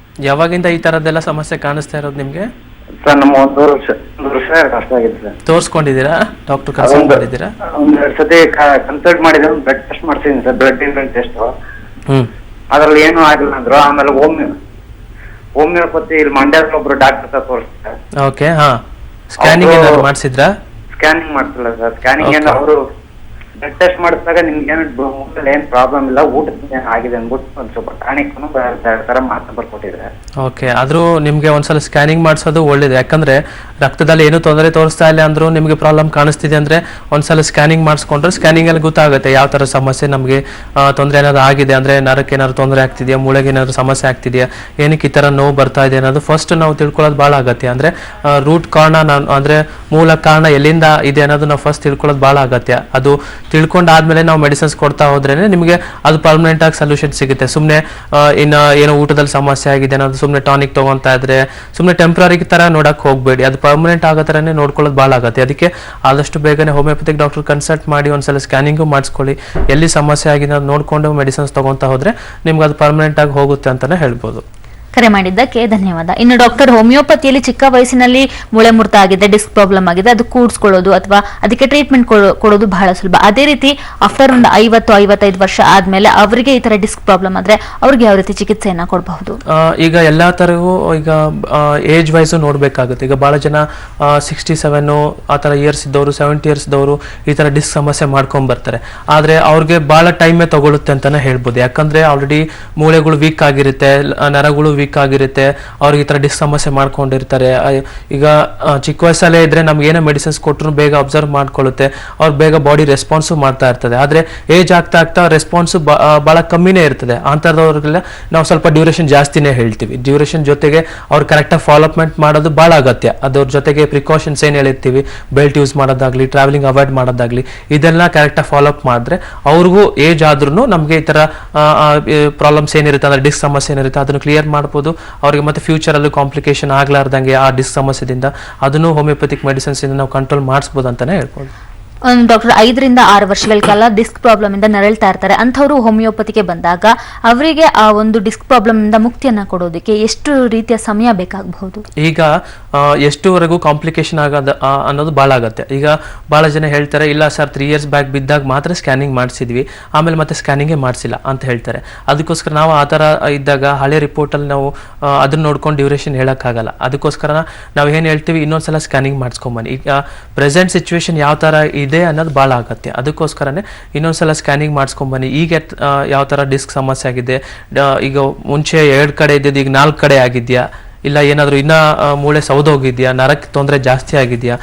ಯಾವಾಗಿಂದ ಈ ತರದ್ದೆಲ್ಲ ಸಮಸ್ಯೆ ಕಾಣಿಸ್ತಾ ಇರೋದು ನಿಮ್ಗೆ? ಸರ್, ನಮ್ಮ ಒಂದು ವರ್ಷ ಕಷ್ಟ ಆಗಿದೆ ಸರ್. ತೋರಿಸ್ಕೊಂಡಿದ್ದೀರಾ? ಡಾಕ್ಟರ್ ಕನ್ಸಲ್ಟ್ ಮಾಡಿದ್ದೀರಾ? ಒಂದೆರಡು ಸತಿ ಕನ್ಸಲ್ಟ್ ಮಾಡಿದ್ರೆ ಬ್ಲಡ್ ಟೆಸ್ಟ್ ಮಾಡ್ಸಿದೀನಿ ಸರ್, ಬ್ಲಡ್ ಟೆಸ್ಟ್. ಅದ್ರಲ್ಲಿ ಏನು ಆಗಿಲ್ಲ ಅಂದ್ರು. ಆಮೇಲೆ ಹೋಮಿಯೋಪತಿ ಇಲ್ಲಿ ಮಂಡ್ಯದಲ್ಲಿ ಒಬ್ರು ಡಾಕ್ಟರ್ ತೋರಿಸ್ತಾರೆ. ಓಕೆ, ಹಾ. ಸ್ಕ್ಯಾನಿಂಗ್ ಏನಾದ್ರು ಮಾಡಿಸಿದ್ರಾ? ಸ್ಕ್ಯಾನಿಂಗ್ ಮಾಡ್ತಿಲ್ಲ ಸರ್. ಸ್ಕ್ಯಾನಿಂಗ್ ಏನು ಅವರು ಬ್ಲಡ್ ಟೆಸ್ಟ್ ಮಾಡಿಸಿದಾಗ ನಿಮ್ಗೆ ಏನ್ ಪ್ರಾಬ್ಲಮ್ ಇಲ್ಲ, ಊಟದ ಆಗಿದೆ ಅಂದ್ಬಿಟ್ಟು ಒಂದ್ ಸ್ವಲ್ಪ ಟಾನಿಕ್ ತರ ಮಾತ್ರ ಬರ್ಕೊಟ್ಟಿದ್ರೆ. ಓಕೆ, ಆದ್ರೂ ನಿಮ್ಗೆ ಒಂದ್ಸಲ ಸ್ಕ್ಯಾನಿಂಗ್ ಮಾಡಿಸೋದು ಒಳ್ಳೇದು. ಯಾಕಂದ್ರೆ ರಕ್ತದಲ್ಲಿ ಏನು ತೊಂದರೆ ತೋರಿಸ್ತಾ ಇಲ್ಲ ಅಂದ್ರೂ ನಿಮ್ಗೆ ಪ್ರಾಬ್ಲಮ್ ಕಾಣಿಸ್ತಿದೆ ಅಂದ್ರೆ ಒಂದ್ಸಲ ಸ್ಕ್ಯಾನಿಂಗ್ ಮಾಡಿಸ್ಕೊಂಡ್ರೆ ಸ್ಕ್ಯಾನಿಂಗ್ ಅಲ್ಲಿ ಗೊತ್ತಾಗುತ್ತೆ ಯಾವ ತರ ಸಮಸ್ಯೆ ನಮ್ಗೆ ತೊಂದರೆ ಏನಾದ್ರು ಆಗಿದೆ ಅಂದ್ರೆ, ನರಕ್ಕೆ ಏನಾದ್ರು ತೊಂದರೆ ಆಗ್ತಿದೆಯಾ, ಮೂಳೆಗೆ ಏನಾದ್ರು ಸಮಸ್ಯೆ ಆಗ್ತಿದೆಯಾ, ಏನಕ್ಕೆ ಈ ತರ ನೋವು ಬರ್ತಾ ಇದೆ ಅನ್ನೋದು ಫಸ್ಟ್ ನಾವು ತಿಳ್ಕೊಳ್ಳೋದು ಬಹಳ ಅಗತ್ಯ. ಅಂದ್ರೆ ರೂಟ್ ಕಾರಣ ಅಂದ್ರೆ ಮೂಲ ಕಾರಣ ಎಲ್ಲಿಂದ ಇದೆ ಅನ್ನೋದು ನಾವು ಫಸ್ಟ್ ತಿಳ್ಕೊಳ್ಳೋದು ಬಹಳ ಅಗತ್ಯ. ಅದು ತಿಳ್ಕೊಂಡಾದ್ಮೇಲೆ ನಾವು ಮೆಡಿಸಿನ್ಸ್ ಕೊಡ್ತಾ ಹೋದ್ರೇನೆ ನಿಮಗೆ ಅದು ಪರ್ಮನೆಂಟ್ ಆಗಿ ಸೊಲ್ಯೂಷನ್ ಸಿಗುತ್ತೆ. ಸುಮ್ಮನೆ ಇನ್ನು ಏನೋ ಊಟದಲ್ಲಿ ಸಮಸ್ಯೆ ಆಗಿದೆ ಅನ್ನೋದು ಸುಮ್ಮನೆ ಟಾನಿಕ್ ತಗೊಂತಾ ಇದ್ರೆ ಸುಮ್ಮನೆ ಟೆಂಪ್ರರಿ ತರ ನೋಡಕ್ ಹೋಗ್ಬೇಡಿ. ಅದು ಪರ್ಮನೆಂಟ್ ಆಗೋ ತರನೇ ನೋಡ್ಕೊಳ್ಳೋದು ಬಹಳ ಆಗತ್ತೆ. ಅದಕ್ಕೆ ಆದಷ್ಟು ಬೇಗನೆ ಹೋಮಿಯೋಪತಿಕ್ ಡಾಕ್ಟರ್ ಕನ್ಸಲ್ಟ್ ಮಾಡಿ ಒಂದ್ಸಲ ಸ್ಕ್ಯಾನಿಂಗು ಮಾಡಿಸ್ಕೊಳ್ಳಿ. ಎಲ್ಲಿ ಸಮಸ್ಯೆ ಆಗಿದೆ ಅದು ನೋಡ್ಕೊಂಡು ಮೆಡಿಸಿನ್ಸ್ ತಗೊಂತಾ ಹೋದ್ರೆ ನಿಮ್ಗೆ ಅದು ಪರ್ಮನೆಂಟ್ ಆಗಿ ಹೋಗುತ್ತೆ ಅಂತಾನೆ ಹೇಳ್ಬೋದು. ಕರೆ ಮಾಡಿದ್ದಕ್ಕೆ ಧನ್ಯವಾದ. ಇನ್ನು ಡಾಕ್ಟರ್, ಹೋಮಿಯೋಪತಿಯಲ್ಲಿ ಚಿಕ್ಕ ವಯಸ್ಸಿನಲ್ಲಿ ಮೂಳೆ ಮುರಿತ ಆಗಿದೆ, ಡಿಸ್ಕ್ ಪ್ರಾಬ್ಲಮ್ ಆಗಿದೆ, ಅದು ಕೂಡ್ಸ್ಕೊಳ್ಳೋದು ಅಥವಾ ಅದಕ್ಕೆ ಟ್ರೀಟ್ಮೆಂಟ್ ಕೊಡೋದು ಬಹಳ ಸುಲಭ. ಅದೇ ರೀತಿ ಆಫ್ಟರ್ ಒಂದು 50-55 ವರ್ಷ ಆದ್ಮೇಲೆ ಅವರಿಗೆ ಈ ತರ ಡಿಸ್ಕ್ ಪ್ರಾಬ್ಲಮ್ ಆದ್ರೆ ಅವ್ರಿಗೆ ಯಾವ ರೀತಿ ಚಿಕಿತ್ಸೆಯನ್ನ ಕೊಡಬಹುದು? ಈಗ ಎಲ್ಲಾ ತರಗೂ ಈಗ ಏಜ್ ವೈಸ್ ನೋಡ್ಬೇಕಾಗುತ್ತೆ. ಈಗ ಬಹಳ ಜನ 67 ಆ ತರ ಇಯರ್ಸ್ ಇದ್ದವರು, 70 ಇಯರ್ಸ್ ಇದ್ದವರು ಈ ತರ ಡಿಸ್ಕ್ ಸಮಸ್ಯೆ ಮಾಡ್ಕೊಂಡ್ ಬರ್ತಾರೆ. ಆದ್ರೆ ಅವ್ರಿಗೆ ಬಹಳ ಟೈಮೇ ತಗೊಳುತ್ತೆ ಅಂತಾನೆ ಹೇಳ್ಬೋದು. ಯಾಕಂದ್ರೆ ಆಲ್ರೆಡಿ ಮೂಳೆಗಳು ವೀಕ್ ಆಗಿರುತ್ತೆ, ನರಗಳು ವೀಕ್ ಆಗಿರುತ್ತೆ, ಅವ್ರಿಗೆ ಈ ತರ ಡಿಸ್ಕ್ ಸಮಸ್ಯೆ ಮಾಡ್ಕೊಂಡಿರ್ತಾರೆ. ಈಗ ಚಿಕ್ಕ ವಯಸ್ಸಲ್ಲೇ ಇದ್ರೆ ನಮ್ಗೆ ಏನೋ ಮೆಡಿಸಿನ್ಸ್ ಕೊಟ್ಟರು ಬೇಗ ಅಬ್ಸರ್ವ್ ಮಾಡ್ಕೊಳ್ಳುತ್ತೆ, ಅವ್ರು ಬೇಗ ಬಾಡಿ ರೆಸ್ಪಾನ್ಸು ಮಾಡ್ತಾ ಇರ್ತದೆ. ಆದ್ರೆ ಏಜ್ ಆಗ್ತಾ ಆಗ್ತಾ ರೆಸ್ಪಾನ್ಸು ಬಹಳ ಕಮ್ಮಿನೇ ಇರ್ತದೆ. ಅಂತವ್ರಿಗೆಲ್ಲ ನಾವು ಸ್ವಲ್ಪ ಡ್ಯೂರೇಷನ್ ಜಾಸ್ತಿನೇ ಹೇಳ್ತೀವಿ. ಡ್ಯೂರೇಷನ್ ಜೊತೆಗೆ ಅವ್ರು ಕರೆಕ್ಟಾಗಿ ಫಾಲೋಅಪ್ಮೆಂಟ್ ಮಾಡೋದು ಬಹಳ ಅಗತ್ಯ. ಅದ್ರ ಜೊತೆಗೆ ಪ್ರಿಕಾಷನ್ಸ್ ಏನ್ ಹೇಳಿರ್ತೀವಿ, ಬೆಲ್ಟ್ ಯೂಸ್ ಮಾಡೋದಾಗ್ಲಿ, ಟ್ರಾವೆಲಿಂಗ್ ಅವಾಯ್ಡ್ ಮಾಡೋದಾಗ್ಲಿ, ಇದೆಲ್ಲ ಕರೆಕ್ಟಾಗಿ ಫಾಲೋಅಪ್ ಮಾಡಿದ್ರೆ ಅವ್ರಿಗೂ ಏಜ್ ಆದ್ರೂ ನಮ್ಗೆ ಈ ತರ ಪ್ರಾಬ್ಲಮ್ಸ್ ಏನಿರುತ್ತೆ ಅಂದ್ರೆ ಡಿಸ್ಕ್ ಸಮಸ್ಯೆ ಏನಿರುತ್ತೆ ಅದನ್ನು ಕ್ಲಿಯರ್ ಮಾಡ್ಬೋದು. ಅವರಿಗೆ ಮತ್ತೆ ಫ್ಯೂಚರ್ ಅಲ್ಲೂ ಕಾಂಪ್ಲಿಕೇಶನ್ ಆಗ್ಲಾರ್ದಂಗೆ ಆ ಡಿಸ್ಕ್ ಸಮಸ್ಯೆದಿಂದ ಅದನ್ನು ಹೋಮಿಯೋಪತಿಕ್ ಮೆಡಿಸಿನ್ಸ್ ಇಂದ ನಾವು ಕಂಟ್ರೋಲ್ ಮಾಡಿಸಬಹುದು ಅಂತಾನೆ ಹೇಳ್ಬೋದು. ಡಾಕ್ಟರ್, 5 ರಿಂದ 6 ವರ್ಷಗಳ ಕಾಲ ಡಿಸ್ಕ್ ಪ್ರಾಬ್ಲಮ್ ಇಂದ ನರಳ್ತಾ ಇರ್ತಾರೆ. ಅಂಥವ್ರು ಹೋಮಿಯೋಪತಿಗೆ ಬಂದಾಗ ಅವರಿಗೆ ಆ ಒಂದು ಡಿಸ್ಕ್ ಪ್ರಾಬ್ಲಮ್ ಇಂದ ಮುಕ್ತಿಯನ್ನ ಕೊಡೋದಕ್ಕೆ ಎಷ್ಟು ರೀತಿಯ ಸಮಯ ಬೇಕಾಗಬಹುದು? ಈಗ ಎಷ್ಟುವರೆಗೂ ಕಾಂಪ್ಲಿಕೇಶನ್ ಆಗೋದು ಅನ್ನೋದು ಭಾಳ ಆಗುತ್ತೆ. ಈಗ ಭಾಳ ಜನ ಹೇಳ್ತಾರೆ, ಇಲ್ಲ ಸರ್ 3 years ಬ್ಯಾಕ್ ಬಿದ್ದಾಗ ಮಾತ್ರ ಸ್ಕ್ಯಾನಿಂಗ್ ಮಾಡಿಸಿದ್ವಿ, ಆಮೇಲೆ ಮತ್ತೆ ಸ್ಕ್ಯಾನಿಂಗೇ ಮಾಡಿಸಿಲ್ಲ ಅಂತ ಹೇಳ್ತಾರೆ. ಅದಕ್ಕೋಸ್ಕರ ನಾವು ಆ ಥರ ಇದ್ದಾಗ ಹಳೆ ರಿಪೋರ್ಟಲ್ಲಿ ನಾವು ಅದನ್ನ ನೋಡ್ಕೊಂಡು ಡ್ಯೂರೇಷನ್ ಹೇಳೋಕ್ಕಾಗಲ್ಲ. ಅದಕ್ಕೋಸ್ಕರ ನಾವು ಏನು ಹೇಳ್ತೀವಿ, ಇನ್ನೊಂದ್ಸಲ ಸ್ಕ್ಯಾನಿಂಗ್ ಮಾಡಿಸ್ಕೊಂಬನ್ನಿ. ಈಗ ಪ್ರೆಸೆಂಟ್ ಸಿಚುವೇಶನ್ ಯಾವ ಥರ ಇದೆ ಅನ್ನೋದು ಭಾಳ ಅಗತ್ಯ. ಅದಕ್ಕೋಸ್ಕರನೇ ಇನ್ನೊಂದ್ಸಲ ಸ್ಕ್ಯಾನಿಂಗ್ ಮಾಡಿಸ್ಕೊಂಬನ್ನಿ. ಈಗ ಯಾವ ಥರ ಡಿಸ್ಕ್ ಸಮಸ್ಯೆ ಆಗಿದೆ, ಈಗ ಮುಂಚೆ 2 ಕಡೆ ಇದ್ದಿದ್ದು ಈಗ 4 ಕಡೆ ಆಗಿದೆಯಾ, ಇಲ್ಲ ಏನಾದರೂ ಇನ್ನ ಮೂಳೆ ಸೌದೋಗಿದೆಯಾ, ನರಕ್ಕೆ ತೊಂದರೆ ಜಾಸ್ತಿ ಆಗಿದೆಯಾ,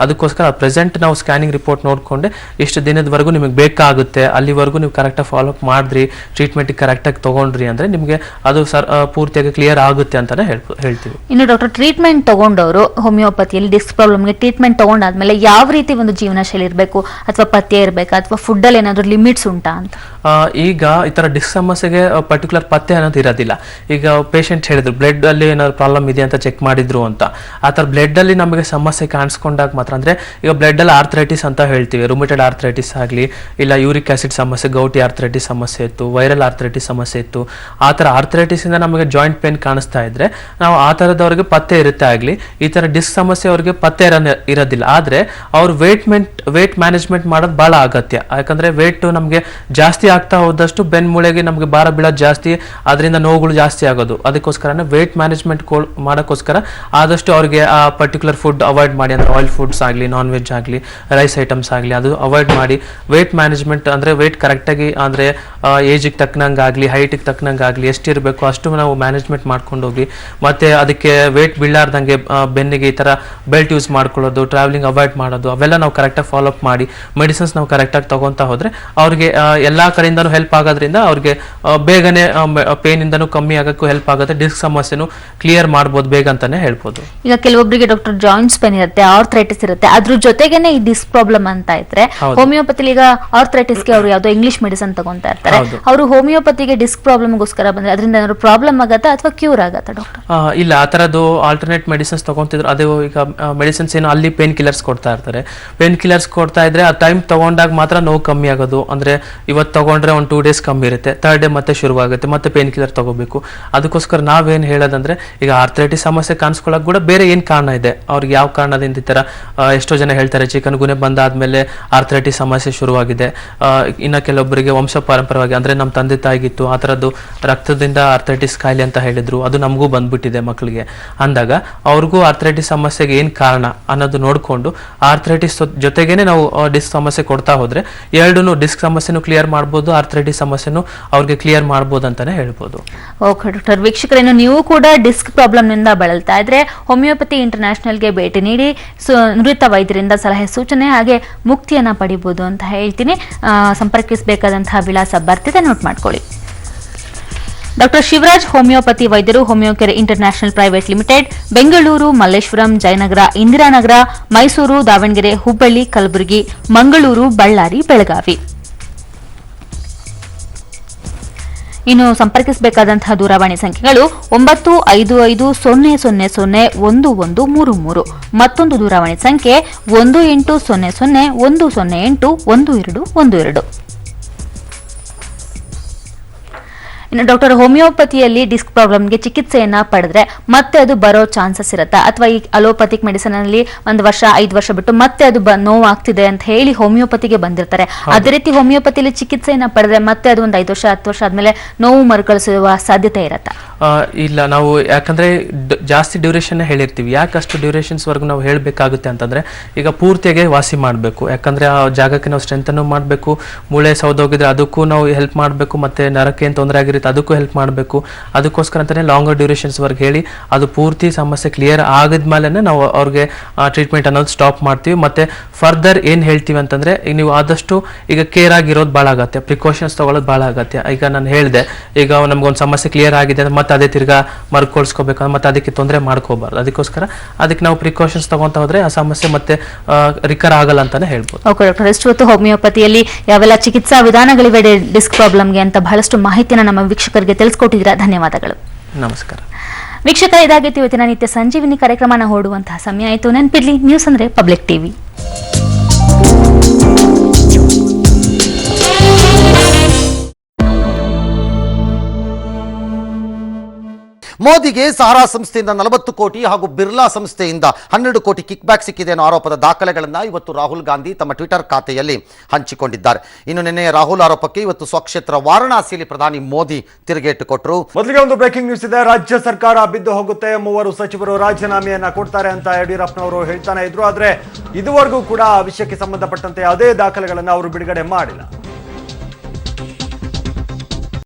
ಅದಕ್ಕೋಸ್ಕರ ಪ್ರೆಸೆಂಟ್ ನಾವು ಸ್ಕ್ಯಾನಿಂಗ್ ರಿಪೋರ್ಟ್ ನೋಡಿಕೊಂಡೆ ಇಷ್ಟು ದಿನದವರೆಗೂ ನಿಮಗೆ ಬೇಕಾಗುತ್ತೆ, ಅಲ್ಲಿವರೆಗೂ ನೀವು ಕರೆಕ್ಟಾಗಿ ಫಾಲೋಅಪ್ ಮಾಡಿದ್ರಿ, ಟ್ರೀಟ್ಮೆಂಟಿಗೆ ಕರೆಕ್ಟಾಗಿ ತೊಗೊಂಡ್ರಿ ಅಂದರೆ ನಿಮಗೆ ಅದು ಪೂರ್ತಿಯಾಗಿ ಕ್ಲಿಯರ್ ಆಗುತ್ತೆ ಅಂತಲೇ ಹೇಳ್ತೀವಿ. ಇನ್ನು ಡಾಕ್ಟರ್, ಟ್ರೀಟ್ಮೆಂಟ್ ತೊಗೊಂಡವರು ಹೋಮಿಯೋಪತಿಯಲ್ಲಿ ಡಿಸ್ಕ್ ಪ್ರಾಬ್ಲಮ್ಗೆ ಟ್ರೀಟ್ಮೆಂಟ್ ತೊಗೊಂಡಾದ್ಮೇಲೆ ಯಾವ ರೀತಿ ಒಂದು ಜೀವನ ಶೈಲಿ ಇರಬೇಕು, ಅಥವಾ ಪಥ್ಯ ಇರಬೇಕಾ, ಅಥವಾ ಫುಡ್ಡಲ್ಲಿ ಏನಾದರೂ ಲಿಮಿಟ್ಸ್ ಉಂಟಾ ಅಂತ? ಈಗ ಈ ಥರ ಡಿಸ್ಕ್ ಸಮಸ್ಯೆಗೆ ಪರ್ಟಿಕ್ಯುಲರ್ ಪಥ್ಯ ಅನ್ನೋದು ಇರೋದಿಲ್ಲ. ಈಗ ಪೇಷಂಟ್ ಹೇಳಿದ್ರು ಬ್ಲಡ್ ಅಲ್ಲಿ ಏನಾದ್ರು ಪ್ರಾಬ್ಲಮ್ ಇದೆ ಅಂತ ಚೆಕ್ ಮಾಡಿದ್ರು ಅಂತ. ಆ ಥರ ಬ್ಲಡ್ ಅಲ್ಲಿ ನಮಗೆ ಸಮಸ್ಯೆ ಕಾಣಿಸ್ಕೊಂಡಾಗ ಮಾತ್ರ, ಅಂದ್ರೆ ಈಗ ಬ್ಲಡ್ ಅಲ್ಲಿ ಆರ್ಥರೈಟಿಸ್ ಅಂತ ಹೇಳ್ತೀವಿ, ರುಮೆಟೆಡ್ ಆರ್ಥರೈಟಿಸ್ ಆಗಲಿ, ಇಲ್ಲ ಯೂರಿಕ್ ಆಸಿಡ್ ಸಮಸ್ಯೆ, ಗೌಟಿ ಆರ್ಥರೈಟಿಸ್ ಸಮಸ್ಯೆ ಇತ್ತು, ವೈರಲ್ ಆರ್ಥರೈಟಿಸ್ ಸಮಸ್ಯೆ ಇತ್ತು, ಆ ಥರ ಆರ್ಥರೈಟಿಸ್ ಇಂದ ನಮಗೆ ಜಾಯಿಂಟ್ ಪೇನ್ ಕಾಣಿಸ್ತಾ ಇದ್ರೆ ನಾವು ಆ ಥರದವ್ರಿಗೆ ಪಥ್ಯ ಇರುತ್ತೆ. ಆಗಲಿ ಈ ಥರ ಡಿಸ್ಕ್ ಸಮಸ್ಯೆ ಅವ್ರಿಗೆ ಪಥ್ಯ ಇರೋದಿಲ್ಲ. ಆದ್ರೆ ಅವ್ರು ವೇಟ್ ಮ್ಯಾನೇಜ್ಮೆಂಟ್ ಮಾಡೋದು ಬಹಳ ಅಗತ್ಯ. ಯಾಕಂದ್ರೆ ವೇಟ್ ನಮಗೆ ಜಾಸ್ತಿ ಆಗ್ತಾ ಹೋದಷ್ಟು ಬೆನ್ಮೂಳೆಗೆ ನಮಗೆ ಭಾರ ಬೀಳೋದು ಜಾಸ್ತಿ, ಅದರಿಂದ ನೋವುಗಳು ಜಾಸ್ತಿ ಆಗೋದು. ಅದಕ್ಕೋಸ್ಕರನೇ ವೇಟ್ ಮ್ಯಾನೇಜ್ಮೆಂಟ್ ಮಾಡೋಕ್ಕೋಸ್ಕರ ಆದಷ್ಟು ಅವ್ರಿಗೆ ಆ ಪರ್ಟಿಕ್ಯುಲರ್ ಫುಡ್ ಅವಾಯ್ಡ್ ಮಾಡಿ, ಅಂದರೆ ಆಯಿಲ್ ಫುಡ್ಸ್ ಆಗಲಿ, ನಾನ್ ವೆಜ್ ಆಗಲಿ, ರೈಸ್ ಐಟಮ್ಸ್ ಆಗಲಿ, ಅದು ಅವಾಯ್ಡ್ ಮಾಡಿ ವೇಟ್ ಮ್ಯಾನೇಜ್ಮೆಂಟ್ ಅಂದರೆ ವೇಟ್ ಕರೆಕ್ಟಾಗಿ ಅಂದರೆ ಏಜಿಗೆ ತಕ್ಕನಂಗೆ ಆಗಲಿ, ಹೈಟಿಗೆ ತಕ್ಕನಂಗೆ ಆಗಲಿ ಎಷ್ಟಿರಬೇಕು ಅಷ್ಟು ನಾವು ಮ್ಯಾನೇಜ್ಮೆಂಟ್ ಮಾಡ್ಕೊಂಡು ಹೋಗಿ, ಮತ್ತು ಅದಕ್ಕೆ ವೇಟ್ ಬೀಳಾರ್ದಂಗೆ ಬೆನ್ನಿಗೆ ಈ ಥರ ಬೆಲ್ಟ್ ಯೂಸ್ ಮಾಡ್ಕೊಳ್ಳೋದು, ಟ್ರಾವೆಲಿಂಗ್ ಅವಾಯ್ಡ್ ಮಾಡೋದು, ಅವೆಲ್ಲ ನಾವು ಕರೆಕ್ಟಾಗಿ ಫಾಲೋ ಅಪ್ ಮಾಡಿ ಮೆಡಿಸಿನ್ಸ್ ನಾವು ಕರೆಕ್ಟಾಗಿ ತಗೊತಾ ಹೋದರೆ ಅವ್ರಿಗೆ ಎಲ್ಲ ಕಡೆಯಿಂದನೂ ಹೆಲ್ಪ್ ಆಗೋದ್ರಿಂದ ಅವ್ರಿಗೆ ಬೇಗನೆ ಪೇನಿಂದನೂ ಕಮ್ಮಿ ಆಗೋಕ್ಕೂ ಹೆಲ್ಪ್ ಆಗುತ್ತೆ. ಡಿಸ್ಕ್ ಸಮಸ್ಯೆನೂ ಕ್ಲಿಯರ್ ಮಾಡ್ಬೋದು ಬೇಗ ಅಂತಾನೆ ಹೇಳ್ಬೋದು. ಈಗ ಕೆಲವೊಬ್ಬರಿಗೆ ಡಾಕ್ಟರ್ ಜಾಯಿಂಟ್ಸ್ ಪೇನ್ ಇರುತ್ತೆ, ಆರ್ಥ್ರೈಟಿಸ್ ಇರುತ್ತೆ, ಅದ್ರ ಜೊತೆಗೇನೆ ಈ ಡಿಸ್ಕ್ ಪ್ರಾಬ್ಲಮ್ ಅಂತ ಇದ್ರೆ ಹೋಮಿಯೋಪತಿ ಈಗ ಆರ್ಥ್ರೈಟಿಸ್ಗೆ ಅವರು ಯಾವುದೋ ಇಂಗ್ಲಿಷ್ ಮೆಡಿಸಿನ್ ತಗೊಂತಾ ಇರ್ತಾರೆ, ಅವರು ಹೋಮಿಯೋಪತಿಗೆ ಡಿಸ್ಕ್ ಪ್ರಾಬ್ಲಮ್ಗೋಸ್ಕರ ಬಂದ್ರೆ ಅದರಿಂದ ಏನಾದ್ರು ಪ್ರಾಬ್ಲಮ್ ಆಗತ್ತಾ ಅಥವಾ ಕ್ಯೂರ್ ಆಗತ್ತಾ ಡಾಕ್ಟರ್? ಇಲ್ಲ, ಆ ಥರದ್ದು ಆಲ್ಟರ್ನೇಟ್ ಮೆಡಿಸಿನ್ಸ್ ತಗೊಂತಿದ್ರು. ಅದು ಈಗ ಮೆಡಿಸಿನ್ಸ್ ಏನು ಅಲ್ಲಿ ಪೇನ್ ಕಿಲ್ಲರ್ಸ್ ಕೊಡ್ತಾ ಇರ್ತಾರೆ. ಪೇನ್ ಕಿಲ್ಲರ್ಸ್ ಕೊಡ್ತಾ ಇದ್ರೆ ಆ ಟೈಮ್ ತಗೊಂಡಾಗ ಮಾತ್ರ ನೋವು ಕಮ್ಮಿ ಆಗೋದು. ಅಂದ್ರೆ ಇವತ್ತು ತಗೊಂಡ್ರೆ ಒಂದು 2 days ಕಮ್ಮಿ ಇರುತ್ತೆ, 3rd day ಮತ್ತೆ ಶುರುವಾಗುತ್ತೆ, ಮತ್ತೆ ಪೇನ್ ಕಿಲ್ಲರ್ ತಗೋಬೇಕು. ಅದಕ್ಕೋಸ್ಕರ ನಾವೇನು ಹೇಳೋದಂದ್ರೆ ಈಗ ಆರ್ಥ್ರೈಟಿಸ್ ಸಮಸ್ಯೆ ಕಾಣಿಸ್ಕೊಳ್ಳೋಕೆ ಕೂಡ ಬೇರೆ ಏನು ಕಾರಣ ಇದೆ, ಅವ್ರಿಗೆ ಯಾವ ಕಾರಣದಿಂದ ಈ ಥರ ಎಷ್ಟೋ ಜನ ಹೇಳ್ತಾರೆ ಚಿಕನ್ ಗುನೆ ಬಂದಾದ್ಮೇಲೆ ಆರ್ಥ್ರೈಟಿಸ್ ಸಮಸ್ಯೆ ಶುರುವಾಗಿದೆ. ಇನ್ನು ಕೆಲವೊಬ್ಬರಿಗೆ ವಂಶ ಪಾರಂಪರ್ಯವಾಗಿ ಅಂದರೆ ನಮ್ಮ ತಂದೆ ತಾಯಿಗಿತ್ತು ಆ ಥರದ್ದು ರಕ್ತದಿಂದ ಆರ್ಥ್ರೈಟಿಸ್ ಕಾಯಿಲೆ ಅಂತ ಹೇಳಿದ್ರು, ಅದು ನಮಗೂ ಬಂದ್ಬಿಟ್ಟಿದೆ ಮಕ್ಕಳಿಗೆ ಅಂದಾಗ ಅವ್ರಿಗೂ ಆರ್ಥ್ರೈಟಿಸ್ ಸಮಸ್ಯೆಗೆ ಏನು ಕಾರಣ ಅನ್ನೋದು ನೋಡಿಕೊಂಡು ಆರ್ಥ್ರೈಟಿಸ್ ಜೊತೆಗೇನೆ ನಾವು ಡಿಸ್ಕ್ ಸಮಸ್ಯೆ ಕೊಡ್ತಾ ಹೋದ್ರೆ ಎರಡೂ ಡಿಸ್ಕ್ ಸಮಸ್ಯೆನೂ ಕ್ಲಿಯರ್ ಮಾಡ್ಬೋದು, ಆರ್ಥ್ರೈಟಿಸ್ ಸಮಸ್ಯೆನೂ ಅವ್ರಿಗೆ ಕ್ಲಿಯರ್ ಮಾಡ್ಬೋದು ಅಂತಾನೆ ಹೇಳ್ಬೋದು. ಓಕೆ ಡಾಕ್ಟರ್, ವೀಕ್ಷಕರೇನು ನೀವು ಕೂಡ ಡಿಸ್ಕ್ ಪ್ರಾಬ್ಲಮ್ ನಿಂದ ಬಳಲ್ತಾ ಇದ್ರೆ ಹೋಮಿಯೋಪತಿ ಇಂಟರ್ನ್ಯಾಷನಲ್ಗೆ ಭೇಟಿ ನೀಡಿ ನುರಿತ ವೈದ್ಯರಿಂದ ಸಲಹೆ ಸೂಚನೆ ಹಾಗೆ ಮುಕ್ತಿಯನ್ನ ಪಡಿಬಹುದು ಅಂತ ಹೇಳ್ತೀನಿ. ಸಂಪರ್ಕಿಸಬೇಕಾದಂತಹ ವಿಳಾಸ ಬರ್ತಿದೆ, ನೋಟ್ ಮಾಡ್ಕೊಳ್ಳಿ. ಡಾಕ್ಟರ್ ಶಿವರಾಜ್ ಹೋಮಿಯೋಪತಿ ವೈದ್ಯರು, Homeocare international private limited, Bengaluru, Malleshwaram, Jayanagar, Indiranagar, Mysuru, Davanagere, Hubballi, Kalaburagi, Mangaluru, Ballari, Belagavi. ಇನ್ನು ಸಂಪರ್ಕಿಸಬೇಕಾದಂತಹ ದೂರವಾಣಿ ಸಂಖ್ಯೆಗಳು 9550001133, ಮತ್ತೊಂದು ದೂರವಾಣಿ ಸಂಖ್ಯೆ 180010081212. ಇನ್ನು ಡಾಕ್ಟರ್ ಹೋಮಿಯೋಪತಿಯಲ್ಲಿ ಡಿಸ್ಕ್ ಪ್ರಾಬ್ಲಮ್ಗೆ ಚಿಕಿತ್ಸೆಯನ್ನ ಪಡೆದ್ರೆ ಮತ್ತೆ ಅದು ಬರೋ ಚಾನ್ಸಸ್ ಇರುತ್ತಾ, ಅಥವಾ ಈ ಅಲೋಪತಿಕ್ ಮೆಡಿಸಿನ್ ಅಲ್ಲಿ 1 ವರ್ಷ 5 ವರ್ಷ ಬಿಟ್ಟು ಮತ್ತೆ ಅದು ನೋವು ಆಗ್ತಿದೆ ಅಂತ ಹೇಳಿ ಹೋಮಿಯೋಪತಿಗೆ ಬಂದಿರ್ತಾರೆ, ಅದೇ ರೀತಿ ಹೋಮಿಯೋಪತಿಯಲ್ಲಿ ಚಿಕಿತ್ಸೆಯನ್ನ ಪಡೆದ್ರೆ ಮತ್ತೆ ಅದು ಒಂದು 5 ವರ್ಷ 10 ವರ್ಷ ಆದ್ಮೇಲೆ ನೋವು ಮರುಕಳಿಸುವ ಸಾಧ್ಯತೆ ಇರತ್ತಾ? ಇಲ್ಲ, ನಾವು ಯಾಕಂದ್ರೆ ಜಾಸ್ತಿ ಡ್ಯೂರೇಷನ್ ಹೇಳಿರ್ತೀವಿ. ಯಾಕಷ್ಟು ಡ್ಯೂರೇಷನ್ಸ್ ವರೆಗೂ ನಾವು ಹೇಳಬೇಕಾಗುತ್ತೆ ಅಂತಂದ್ರೆ ಈಗ ಪೂರ್ತಿಯಾಗಿ ವಾಸಿ ಮಾಡಬೇಕು. ಯಾಕಂದ್ರೆ ಆ ಜಾಗಕ್ಕೆ ನಾವು ಸ್ಟ್ರೆಂತ್ ಅನ್ನು ಮಾಡಬೇಕು, ಮೂಳೆ ಸೌದೋಗಿದ್ರೆ ಅದಕ್ಕೂ ನಾವು ಹೆಲ್ಪ್ ಮಾಡಬೇಕು, ಮತ್ತೆ ನರಕ್ಕೆ ಏನು ತೊಂದರೆ ಆಗಿರುತ್ತೆ ಅದಕ್ಕೂ ಹೆಲ್ಪ್ ಮಾಡಬೇಕು. ಅದಕ್ಕೋಸ್ಕರ ಅಂತಾನೆ ಲಾಂಗರ್ ಡ್ಯೂರೇಷನ್ಸ್ ವರ್ಗೆ ಹೇಳಿ ಅದು ಪೂರ್ತಿ ಸಮಸ್ಯೆ ಕ್ಲಿಯರ್ ಆಗಿದ್ಮೇಲೆ ನಾವು ಅವ್ರಿಗೆ ಟ್ರೀಟ್ಮೆಂಟ್ ಅನ್ನೋದು ಸ್ಟಾಪ್ ಮಾಡ್ತೀವಿ. ಮತ್ತೆ ಫರ್ದರ್ ಏನು ಹೇಳ್ತೀವಿ ಅಂತಂದ್ರೆ ಈಗ ನೀವು ಆದಷ್ಟು ಈಗ ಕೇರ್ ಆಗಿರೋದು ಭಾಳ ಆಗತ್ತೆ, ಪ್ರಿಕಾಷನ್ಸ್ ತಗೊಳ್ಳೋದು ಭಾಳ ಆಗತ್ತೆ. ಈಗ ನಾನು ಹೇಳಿದೆ, ಈಗ ನಮ್ಗೊಂದು ಸಮಸ್ಯೆ ಕ್ಲಿಯರ್ ಆಗಿದೆ ಮತ್ತೆ ಅದೇ ತಿರ್ಗಾ ಮರುಕೊಳ್ಸ್ಕೋಬೇಕು, ಮತ್ತೆ ಅದಕ್ಕೆ ತೊಂದರೆ ಮಾಡ್ಕೋಬಾರ್ದು. ಅದಕ್ಕೋಸ್ಕರ ಅದಕ್ಕೆ ನಾವು ಪ್ರಿಕಾಷನ್ಸ್ ತಗೊಂತ ಹೋದ್ರೆ ಆ ಸಮಸ್ಯೆ ಮತ್ತೆ ರಿಕರ್ ಆಗಲ್ಲ ಅಂತಾನೆ ಹೇಳ್ಬೋದು. ಓಕೆ ಡಾಕ್ಟರ್, ಇಷ್ಟು ಹೊತ್ತು ಹೋಮಿಯೋಪತಿಯಲ್ಲಿ ಯಾವೆಲ್ಲ ಚಿಕಿತ್ಸಾ ವಿಧಾನಗಳಿವೆ ಡಿಸ್ಕ್ ಪ್ರಾಬ್ಲಮ್ಗೆ ಅಂತ ಬಹಳಷ್ಟು ಮಾಹಿತಿನ ನಮ್ಮ ವೀಕ್ಷಕರಿಗೆ ತಿಳಿಸ್ಕೊಟ್ಟಿದ್ದೀರಾ, ಧನ್ಯವಾದಗಳು. ನಮಸ್ಕಾರ ವೀಕ್ಷಕ, ಇದಾಗಿತ್ತು ಇವತ್ತಿನ ನಿತ್ಯ ಸಂಜೀವಿನಿ ಕಾರ್ಯಕ್ರಮನ ಹೊರಡುವಂತಹ ಸಮಯ ಆಯಿತು. ನೆನಪಿರ್ಲಿ, ನ್ಯೂಸ್ ಅಂದ್ರೆ ಪಬ್ಲಿಕ್ ಟಿವಿ. ಮೋದಿಗೆ ಸಹಾರಾ ಸಂಸ್ಥೆಯಿಂದ 40 ಕೋಟಿ ಹಾಗೂ ಬಿರ್ಲಾ ಸಂಸ್ಥೆಯಿಂದ 12 ಕೋಟಿ ಕಿಕ್ ಬ್ಯಾಕ್ ಸಿಕ್ಕಿದೆ ಅನ್ನೋ ಆರೋಪದ ದಾಖಲೆಗಳನ್ನು ಇವತ್ತು ರಾಹುಲ್ ಗಾಂಧಿ ತಮ್ಮ ಟ್ವಿಟರ್ ಖಾತೆಯಲ್ಲಿ ಹಂಚಿಕೊಂಡಿದ್ದಾರೆ. ಇನ್ನು ನಿನ್ನೆ ರಾಹುಲ್ ಆರೋಪಕ್ಕೆ ಇವತ್ತು ಸ್ವಕ್ಷೇತ್ರ ವಾರಣಾಸಿಯಲ್ಲಿ ಪ್ರಧಾನಿ ಮೋದಿ ತಿರುಗೇಟು ಕೊಟ್ಟರು. ಮೊದಲಿಗೆ ಒಂದು ಬ್ರೇಕಿಂಗ್ ನ್ಯೂಸ್ ಇದೆ. ರಾಜ್ಯ ಸರ್ಕಾರ ಬಿದ್ದು ಹೋಗುತ್ತೆ, 3 ಸಚಿವರು ರಾಜೀನಾಮೆಯನ್ನ ಕೊಡ್ತಾರೆ ಅಂತ ಯಡಿಯೂರಪ್ಪನವರು ಹೇಳ್ತಾನೆ ಇದ್ರು. ಆದ್ರೆ ಇದುವರೆಗೂ ಕೂಡ ಆ ವಿಷಯಕ್ಕೆ ಸಂಬಂಧಪಟ್ಟಂತೆ ಯಾವುದೇ ದಾಖಲೆಗಳನ್ನು ಅವರು ಬಿಡುಗಡೆ ಮಾಡಿಲ್ಲ.